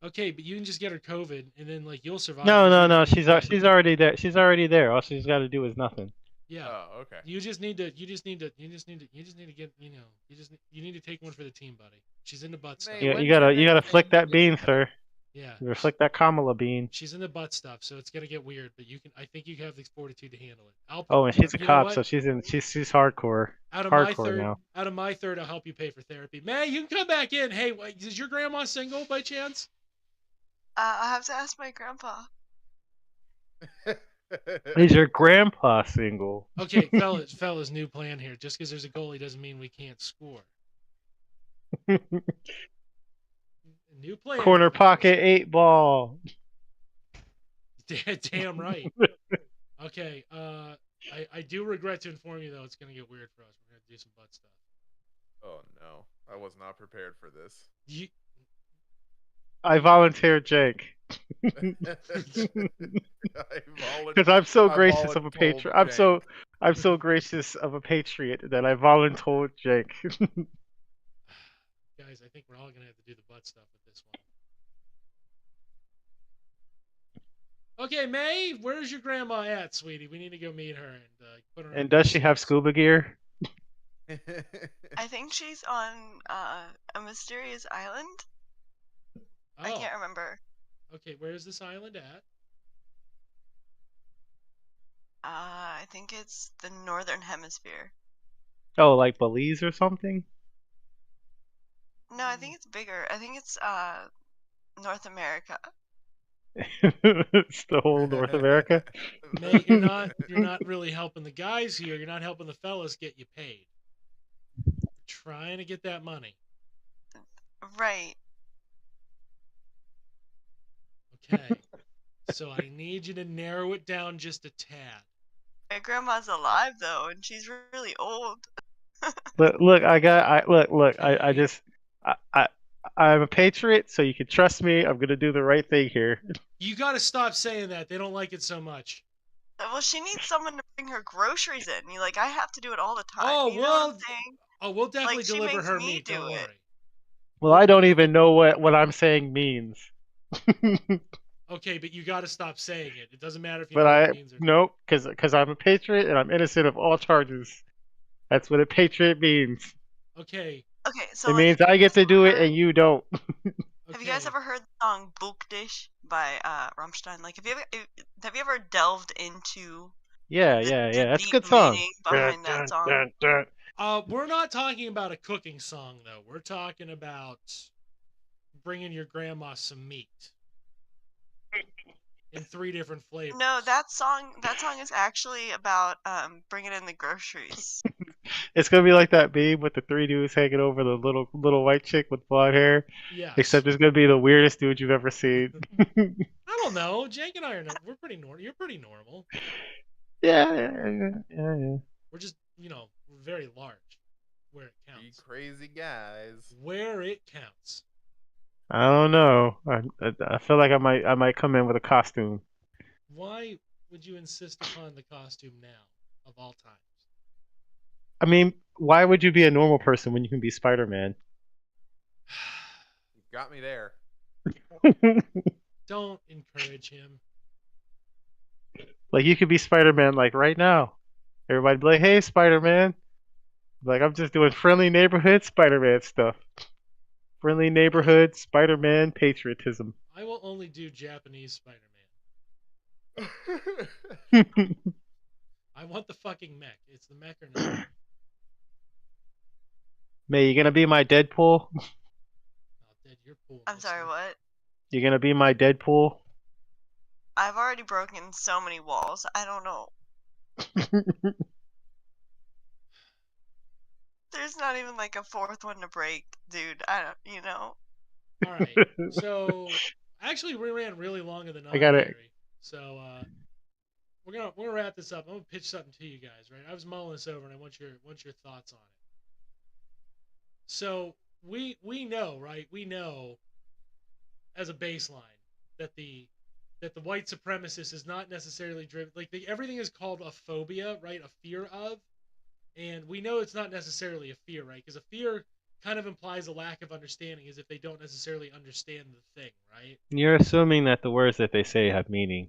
Okay, but you can just get her COVID, and then like you'll survive. No. She's already there. She's already there. All she's got to do is nothing. Yeah. Oh, okay. You just need to get. You need to take one for the team, buddy. She's in the butt stuff. May, Yeah, when's you gotta your next flick that Thanksgiving? bean, sir. Yeah. You flick that Kamala bean. She's in the butt stuff, so it's gonna get weird. But you can. I think you have the fortitude to handle it. Oh, and she's a you know cop, what? so she's hardcore. Out of Hardcore my third, I'll help you pay for therapy. May, you can come back in. Hey, is your grandma single by chance? I'll have to ask my grandpa. Is your grandpa single? Okay, fellas, new plan here. Just because there's a goalie doesn't mean we can't score. New plan. Corner pocket 8-ball. Damn right. Okay, I do regret to inform you though, it's gonna get weird for us. We're gonna do some butt stuff. Oh no, I was not prepared for this. I volunteered Jake. Because I'm so gracious of a patriot. I'm so gracious of a patriot that I volunteered Jake. Guys, I think we're all gonna have to do the butt stuff with this one. Okay, May, where's your grandma at, sweetie? We need to go meet her and put her. And does she have scuba gear? I think she's on a mysterious island. I Oh, can't remember. okay, where's this island at? I think it's the northern hemisphere. Oh, like Belize or something? No, I think it's bigger. I think it's North America. It's the whole North America. May, you're not really helping the guys here. You're not helping the fellas get you paid. Trying to get that money. Right. Okay. So I need you to narrow it down just a tad. My grandma's alive though, and she's really old. Look, I Okay. just, I, I'm a patriot, so you can trust me. I'm gonna do the right thing here. You got to stop saying that. They don't like it so much. Well, she needs someone to bring her groceries in. You like, I have to do it all the time. Oh, You know what I'm well, saying? we'll definitely Like, she deliver makes her me meat. Don't do it. worry. Well, I don't even know what I'm saying means. Okay, but you got to stop saying it. It doesn't matter if you But know what it I means or not. no, because I'm a patriot and I'm innocent of all charges. That's what a patriot means. Okay. Okay, so It like, means I get to do it and you don't. have you guys Okay. ever heard the song "Buchtisch" by Rammstein? Like, have you ever delved into Yeah, the yeah, the yeah. That's a deep good song. meaning Dun, behind that dun, song? dun, dun. We're not talking about a cooking song though. We're talking about bringing your grandma some meat in 3 different flavors. No, that song is actually about bringing in the groceries. It's gonna be like that meme with the three dudes hanging over the little white chick with blonde hair. Yes. Except it's gonna be the weirdest dude you've ever seen. I don't know. Jake and I are we're pretty normal. You're pretty normal. Yeah. We're just, we're very large where it Three counts. crazy guys. Where it counts. I don't know. I feel like I might come in with a costume. Why would you insist upon the costume now of all times? I mean, why would you be a normal person when you can be Spider-Man? You got me there. Don't encourage him. Like you could be Spider-Man like right now. Everybody'd be like, "Hey, Spider-Man." Like I'm just doing friendly neighborhood Spider-Man stuff. Friendly neighborhood Spider-Man patriotism. I will only do Japanese Spider-Man. I want the fucking mech. It's the mech or nothing. May, you gonna be my Deadpool? Oh, Dead, you're cool. I'm sorry, what? You gonna be my Deadpool? I've already broken so many walls. I don't know. There's not even like a fourth one to break, dude. I don't. All right. So, actually, we ran really long in the I got it. non-theory. So, we're gonna wrap this up. I'm gonna pitch something to you guys, right? I was mulling this over, and I want your thoughts on it. So we know, right? We know as a baseline that the white supremacist is not necessarily driven. Like everything is called a phobia, right? A fear of, and we know it's not necessarily a fear, right? Because a fear kind of implies a lack of understanding, as if they don't necessarily understand the thing, right? You're assuming that the words that they say have meaning.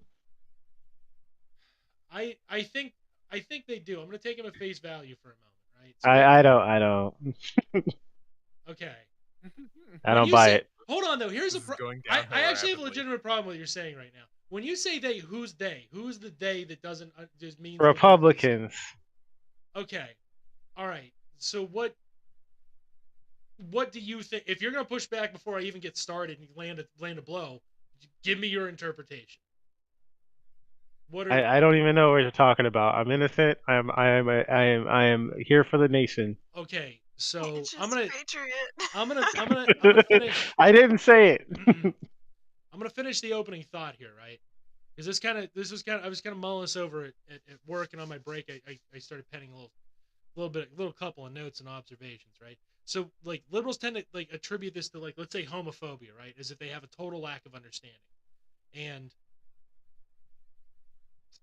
I think they do. I'm gonna take them at face value for a moment, right? So I don't okay. I When don't you buy say, it. hold on though, here's This a is going I downhill actually have a rapidly. legitimate problem with what you're saying right now. When you say they, who's they? Who's the they that doesn't just means what they're at least- Republicans. Okay, all right. So what do you think? If you're gonna push back before I even get started and land a blow, give me your interpretation. What are I don't even know what you're talking about. I'm innocent. I am here for the nation. okay? So It's just a patriot. I'm gonna finish. I didn't say it. I'm gonna finish the opening thought here, right? Because I was kind of mulling this over at work, and on my break I started penning a little couple of notes and observations, right? So like liberals tend to like attribute this to, like, let's say homophobia, right? As if they have a total lack of understanding. And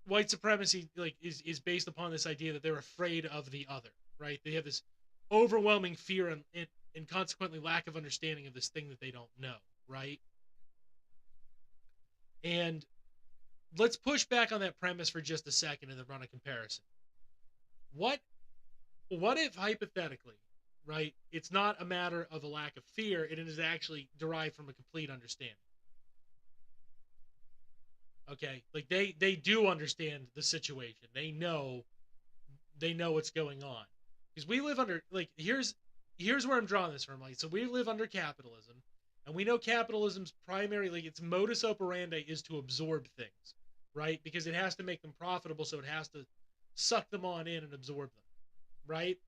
white supremacy like is based upon this idea that they're afraid of the other, right? They have this overwhelming fear and consequently lack of understanding of this thing that they don't know, right? And let's push back on that premise for just a second and then run a comparison. What if hypothetically, right, it's not a matter of a lack of fear, it is actually derived from a complete understanding. Okay? Like they do understand the situation. They know what's going on. Because we live under, like, here's where I'm drawing this from. Like, so we live under capitalism, and we know capitalism's primary, like, its modus operandi is to absorb things, right? Because it has to make them profitable, so it has to suck them on in and absorb them, right?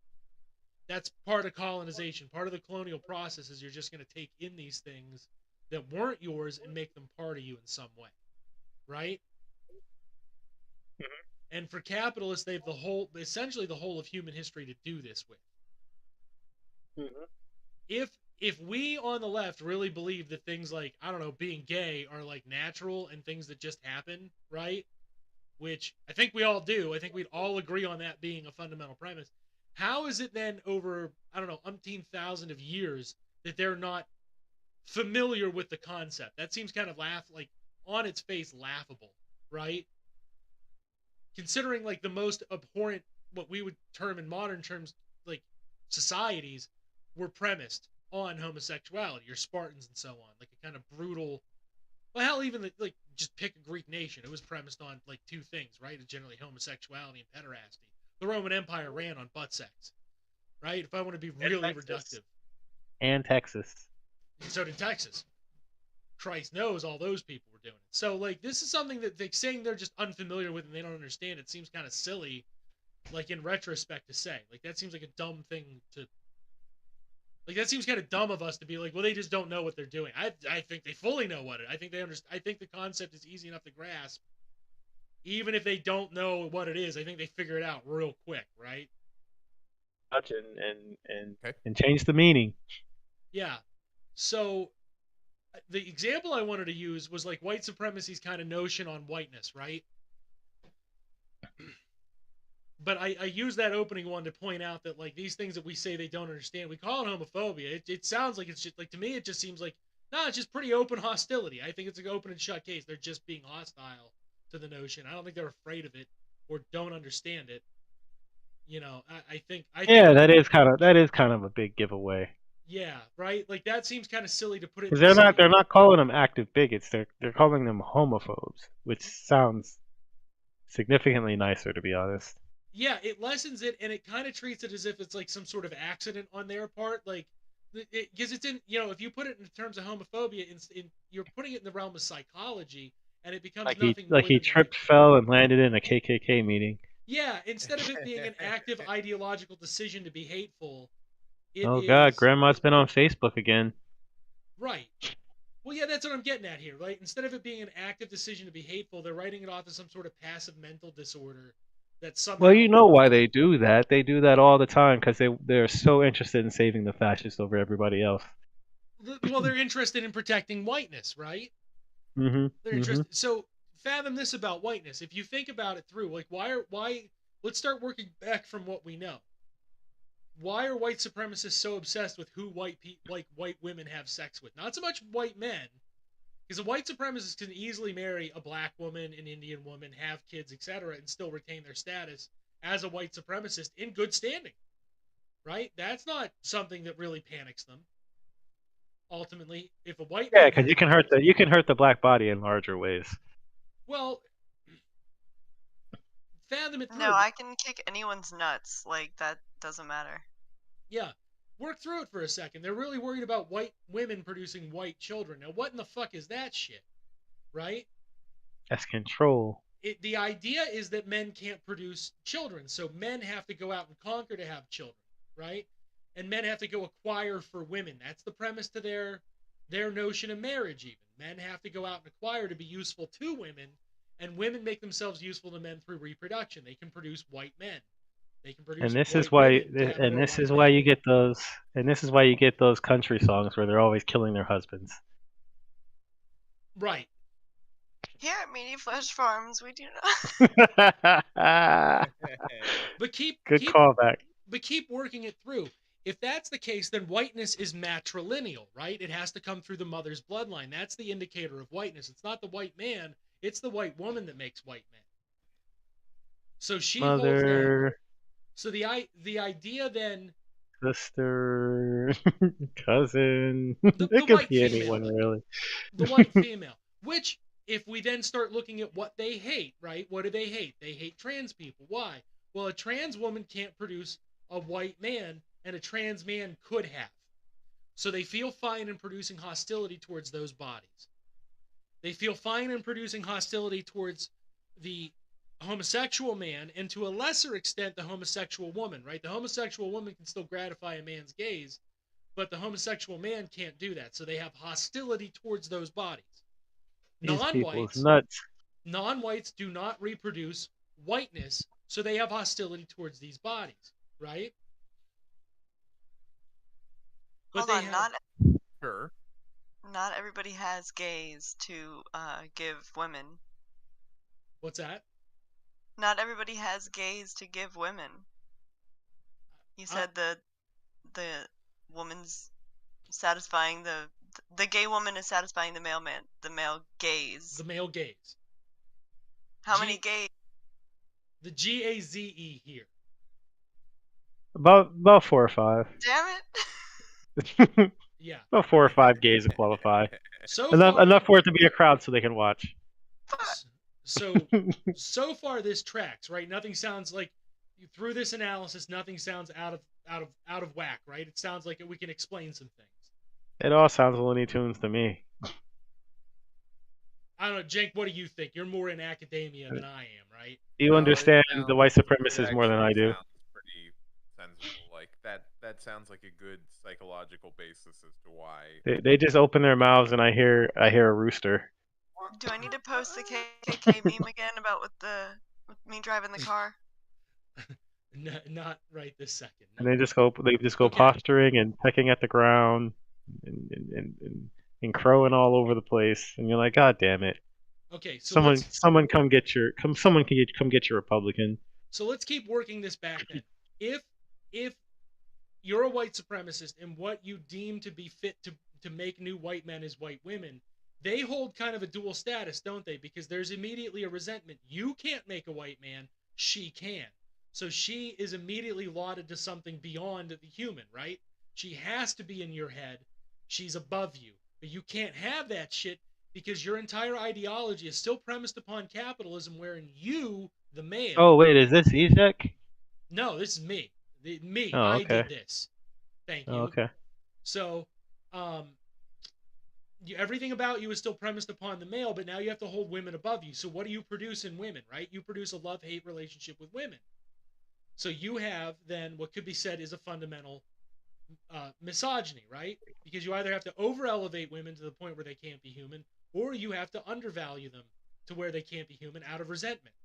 That's part of colonization. Part of the colonial process is you're just going to take in these things that weren't yours and make them part of you in some way. right? And for capitalists, they have essentially the whole of human history to do this with. If we on the left really believe that things like, I don't know, being gay are like natural and things that just happen, right? Which I think we all do. I think we'd all agree on that being a fundamental premise. How is it then over, I don't know, umpteen thousand of years that they're not familiar with the concept? That seems kind of like on its face laughable, right? Considering like the most abhorrent, what we would term in modern terms, like societies, were premised on homosexuality, your Spartans and so on, like a kind of brutal. Well, hell, even like just pick a Greek nation. It was premised on like two things, right? It's generally homosexuality and pederasty. The Roman Empire ran on butt sex, right? If I want to be really reductive. And Texas. So did Texas. Christ knows all those people were doing it. So like this is something that they're saying they're just unfamiliar with and they don't understand. It seems kind of silly, like in retrospect, to say. Like that seems like a dumb thing to. Like that seems kind of dumb of us to be like, well, they just don't know what they're doing. I think they fully know what it. I think they understand. I think the concept is easy enough to grasp. Even if they don't know what it is, I think they figure it out real quick, right? Touch and change the meaning. Yeah. So the example I wanted to use was like white supremacy's kind of notion on whiteness, right? But I use that opening one to point out that like these things that we say they don't understand, we call it homophobia. It sounds like it's just like, to me, it just seems like, no, it's just pretty open hostility. I think it's an open and shut case. They're just being hostile to the notion. I don't think they're afraid of it or don't understand it. You know, I think yeah, that is kind of a big giveaway. Yeah, right. Like that seems kind of silly to put it. Because they're not calling them active bigots. They're calling them homophobes, which sounds significantly nicer, to be honest. Yeah, it lessens it, and it kind of treats it as if it's like some sort of accident on their part, like because it's in, you know, if you put it in terms of homophobia, you're putting it in the realm of psychology, and it becomes like nothing like he tripped, fell, and landed in a KKK meeting. Yeah, instead of it being an active ideological decision to be hateful, God, Grandma's been on Facebook again. Right. Well, yeah, that's what I'm getting at here, right? Instead of it being an active decision to be hateful, they're writing it off as some sort of passive mental disorder. Well, you know why they do that. They do that all the time because they're so interested in saving the fascists over everybody else. Well, they're interested in protecting whiteness, right? Mm-hmm. They're interested. So fathom this about whiteness. If you think about it through, like why? Let's start working back from what we know. Why are white supremacists so obsessed with who white women have sex with? Not so much white men, because a white supremacist can easily marry a black woman, an Indian woman, have kids, etc., and still retain their status as a white supremacist in good standing, right? That's not something that really panics them. Ultimately, if a white because you can hurt the black body in larger ways. Well, fathom it through. No, I can kick anyone's nuts. Like that doesn't matter. Yeah. Work through it for a second. They're really worried about white women producing white children. Now, what in the fuck is that shit? Right? That's control. The idea is that men can't produce children, so men have to go out and conquer to have children, right? And men have to go acquire for women. That's the premise to their notion of marriage, even. Men have to go out and acquire to be useful to women, and women make themselves useful to men through reproduction. They can produce white men. They can produce. And this is why you get those. And this is why you get those country songs where they're always killing their husbands. Right. Here at Meaty Flesh Farms, we do not. But keep callback. But keep working it through. If that's the case, then whiteness is matrilineal, right? It has to come through the mother's bloodline. That's the indicator of whiteness. It's not the white man; it's the white woman that makes white men. So she holds that. So the idea then, sister, cousin, the it could white be female, anyone really. The white female, which if we then start looking at what they hate, right? What do they hate? They hate trans people. Why? Well, a trans woman can't produce a white man, and a trans man could have. So they feel fine in producing hostility towards those bodies. They feel fine in producing hostility towards the homosexual man, and to a lesser extent the homosexual woman, right? The homosexual woman can still gratify a man's gaze, but the homosexual man can't do that. So they have hostility towards those bodies. Non-whites, nuts. Non-whites do not reproduce whiteness, so they have hostility towards these bodies, right? But Hold they on, have Sure. not everybody has gays to give women. what's that? Not everybody has gays to give women. You said the woman's satisfying the gay woman is satisfying the male gaze. The male gaze. How many gays? The GAZE here. About 4 or 5. Damn it! Yeah. About 4 or 5 gays to qualify. So Enough far, enough for it to be a crowd so they can watch. so far this tracks, right? Nothing sounds like through this analysis, nothing sounds out of whack, right? It sounds like we can explain some things. It all sounds Looney Tunes to me. I don't know, Jake. What do you think? You're more in academia than I am, right? You No, understand it the white sounds- supremacists it more than I actually do. sounds pretty sensible. Like that sounds like a good psychological basis as to why. They just open their mouths and I hear a rooster. Do I need to post the KKK meme again about with me driving the car? Not right this second. And No. they just go Okay. posturing and pecking at the ground and crowing all over the place. And you're like, God damn it. Okay, so Someone come get your Republican. So let's keep working this back then. If you're a white supremacist and what you deem to be fit to make new white men is white women, they hold kind of a dual status, don't they? Because there's immediately a resentment. You can't make a white man, she can. So she is immediately lauded to something beyond the human, right? She has to be in your head. She's above you. But you can't have that shit because your entire ideology is still premised upon capitalism, wherein you, the male. Oh wait, is this Ezek? No, this is me. Oh, I okay. did this. Thank you. Oh, okay. So, everything about you is still premised upon the male, but now you have to hold women above you. So what do you produce in women, right? You produce a love-hate relationship with women. So you have then what could be said is a fundamental misogyny, right? Because you either have to over-elevate women to the point where they can't be human, or you have to undervalue them to where they can't be human out of resentment.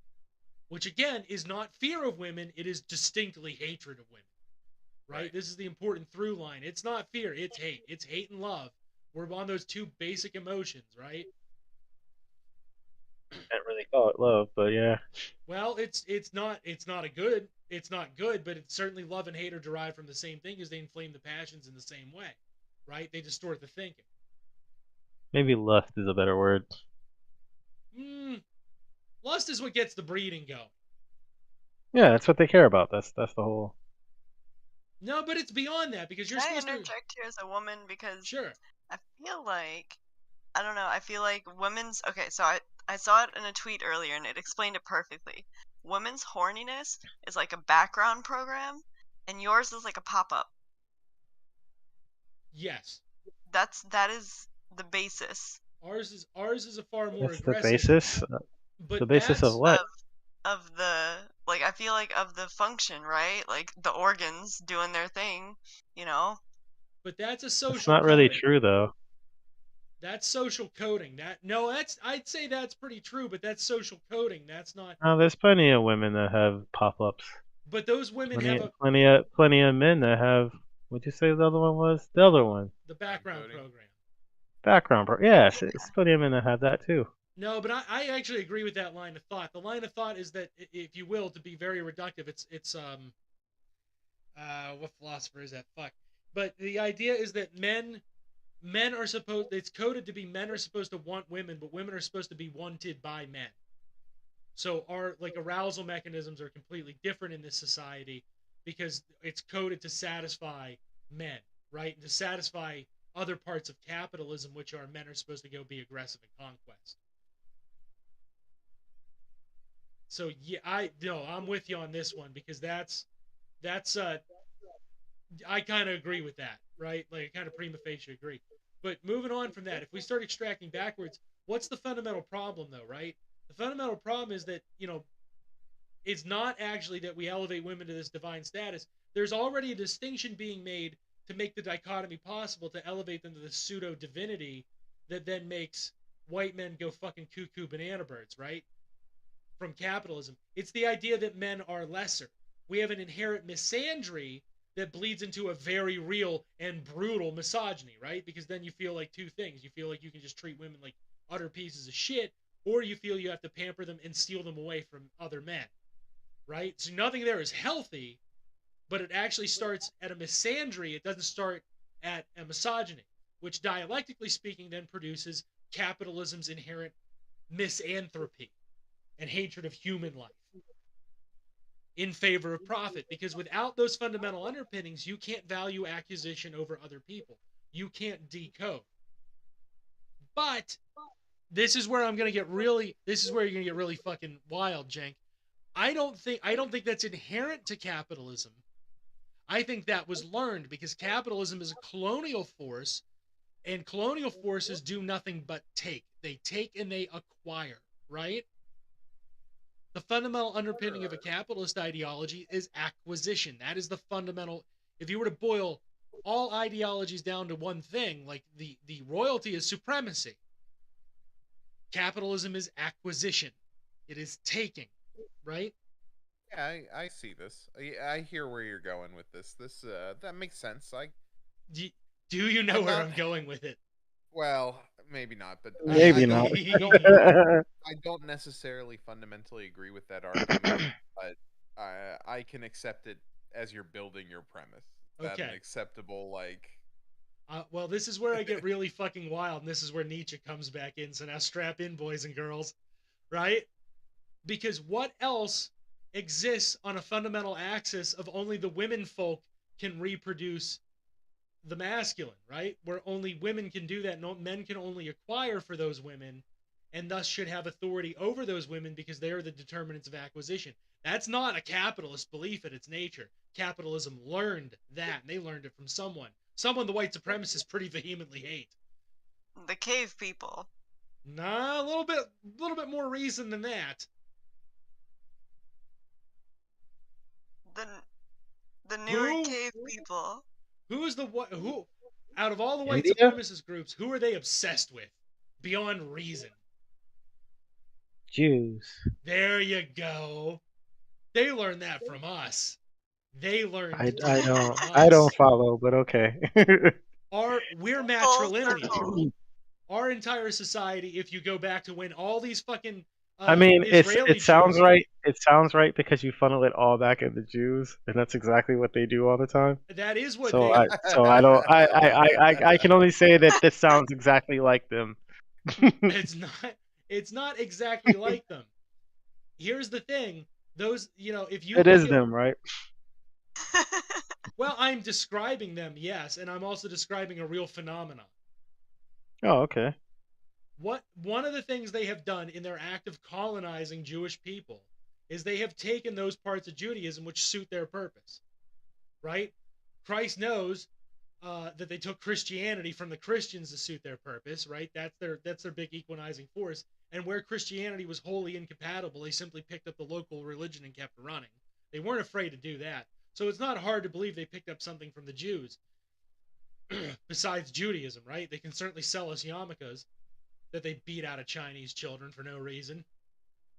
Which again is not fear of women, it is distinctly hatred of women. Right? This is the important through line. It's not fear, it's hate. It's hate and love. We're on those two basic emotions, right? Can't really call it love, but yeah. Well, it's not good, but it's certainly love and hate are derived from the same thing because they inflame the passions in the same way. Right? They distort the thinking. Maybe lust is a better word. Lust is what gets the breeding going. Yeah, that's what they care about. That's the whole. No, but it's beyond that because you're Can I supposed to. interject here as a woman because Sure. I feel like I don't know. I feel like women's okay. So I saw it in a tweet earlier and it explained it perfectly. Women's horniness is like a background program, and yours is like a pop-up. Yes. That is the basis. Ours is a far more That's the aggressive. basis. But The basis of what? Of the like I feel like of the function, right? Like the organs doing their thing, you know. But that's a social. It's not really true though. That's social coding. I'd say that's pretty true, but that's social coding. That's not. No, there's plenty of women that have pop-ups. But those women have plenty of men that have. What'd you say the other one was? The other one. The background program. Yes, it's plenty of men that have that too. No, but I actually agree with that line of thought. The line of thought is that, if you will, to be very reductive, it's what philosopher is that? Fuck. But the idea is that men are supposed. It's coded to be men are supposed to want women, but women are supposed to be wanted by men. So our arousal mechanisms are completely different in this society because it's coded to satisfy men, right? And to satisfy other parts of capitalism, which are men are supposed to go be aggressive in conquest. So yeah, I'm with you on this one because that's I kind of agree with that, right? Like I kind of prima facie agree. But moving on from that, if we start extracting backwards, what's the fundamental problem though, right? The fundamental problem is that, it's not actually that we elevate women to this divine status. There's already a distinction being made to make the dichotomy possible to elevate them to the pseudo divinity that then makes white men go fucking cuckoo banana birds, right? From capitalism. It's the idea that men are lesser. We have an inherent misandry that bleeds into a very real and brutal misogyny, right? Because then you feel like two things. You feel like you can just treat women like utter pieces of shit, or you feel you have to pamper them and steal them away from other men, right? So nothing there is healthy, but it actually starts at a misandry. It doesn't start at a misogyny, which dialectically speaking then produces capitalism's inherent misanthropy and hatred of human life in favor of profit. Because without those fundamental underpinnings, you can't value acquisition over other people. You can't decode. But this is where I'm gonna get really. This is where you're gonna get really fucking wild, Jenk. I don't think that's inherent to capitalism. I think that was learned because capitalism is a colonial force, and colonial forces do nothing but take. They take and they acquire, right? The fundamental underpinning of a capitalist ideology is acquisition. That is the fundamental. If you were to boil all ideologies down to one thing, like the royalty is supremacy. Capitalism is acquisition. It is taking, right? Yeah, I see this. I hear where you're going with this. That makes sense. Do you know where I'm going with it? Well, maybe not, but Maybe I not. I don't necessarily fundamentally agree with that argument, but I can accept it as you're building your premise. That's an Okay. acceptable, like. Well, this is where I get really fucking wild, and this is where Nietzsche comes back in. So now strap in, boys and girls, right? Because what else exists on a fundamental axis of only the women folk can reproduce the masculine, right? Where only women can do that. No, men can only acquire for those women, and thus should have authority over those women because they are the determinants of acquisition. That's not a capitalist belief at its nature. Capitalism learned that, and they learned it from someone the white supremacists pretty vehemently hate. The cave people. Nah, a little bit more reason than that. The newer cave people. Who's who out of all the white India? supremacist groups, who are they obsessed with beyond reason? Jews. There you go. They learned that from us. They learned I that don't from I don't us. follow, but okay. We're Full matrilineal. circle. Our entire society, if you go back to when all these fucking I mean, Israeli it sounds Jews, right. It sounds right because you funnel it all back at the Jews, and that's exactly what they do all the time. that is what So they. I don't. I can only say that this sounds exactly like them. It's not exactly like them. Here's the thing: those, if you It look is at, them, right? well, I'm describing them, yes, and I'm also describing a real phenomenon. Oh, okay. One of the things they have done in their act of colonizing Jewish people is they have taken those parts of Judaism which suit their purpose, right? Christ knows that they took Christianity from the Christians to suit their purpose, right? That's their big equalizing force. And where Christianity was wholly incompatible, they simply picked up the local religion and kept running. They weren't afraid to do that. So it's not hard to believe they picked up something from the Jews. Besides Judaism, right? They can certainly sell us yarmulkes that they beat out of Chinese children for no reason.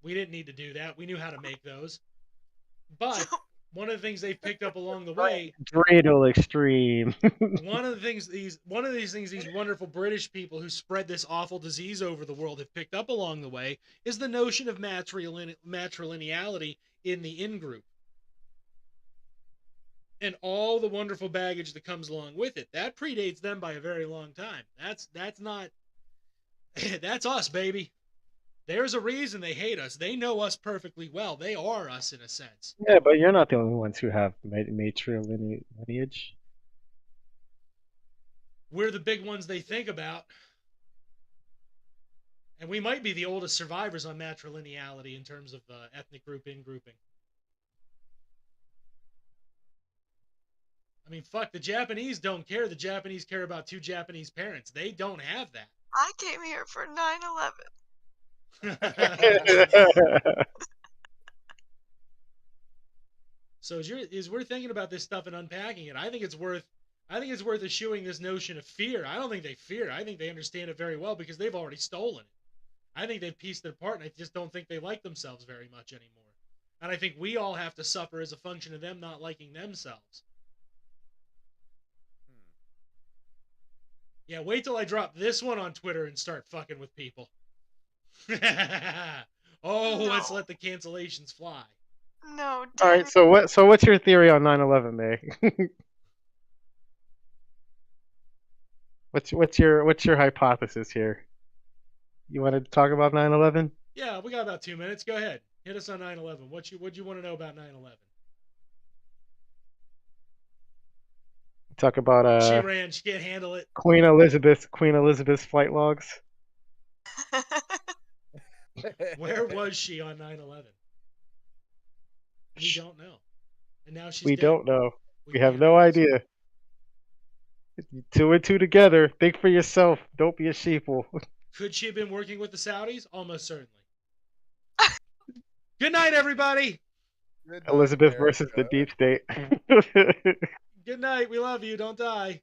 We didn't need to do that. We knew how to make those. But one of the things they've picked up along the way, Dreidel extreme. one of these wonderful British people who spread this awful disease over the world have picked up along the way is the notion of matrilineality in the in-group. And all the wonderful baggage that comes along with it. That predates them by a very long time. That's not that's us, baby. There's a reason they hate us. They know us perfectly well. They are us in a sense. Yeah, but you're not the only ones who have matrilineage. We're the big ones they think about. And we might be the oldest survivors on matrilineality in terms of ethnic group in-grouping. I mean, fuck, the Japanese don't care. The Japanese care about two Japanese parents. They don't have that. I came here for 9/11. So as we're thinking about this stuff and unpacking it, I think it's worth eschewing this notion of fear. I don't think they fear. I think they understand it very well because they've already stolen it. I think they've pieced it apart, and I just don't think they like themselves very much anymore. And I think we all have to suffer as a function of them not liking themselves. Yeah, wait till I drop this one on Twitter and start fucking with people. Let's let the cancellations fly. No, All right. So what's your theory on 9/11, May? what's your hypothesis here? You wanted to talk about 9/11? Yeah, we got about 2 minutes. Go ahead. Hit us on 9/11. What you want to know about 9/11? Talk about She ran. She can't handle it. Queen Elizabeth's flight logs. Where was she on 9/11? We don't know. And now she's We dead. don't know. We have can't no know. idea. 2 and 2 together. Think for yourself. Don't be a sheeple. Could she have been working with the Saudis? Almost certainly. Good night, everybody. Good night, Elizabeth versus the America. deep state. Good night. We love you. Don't die.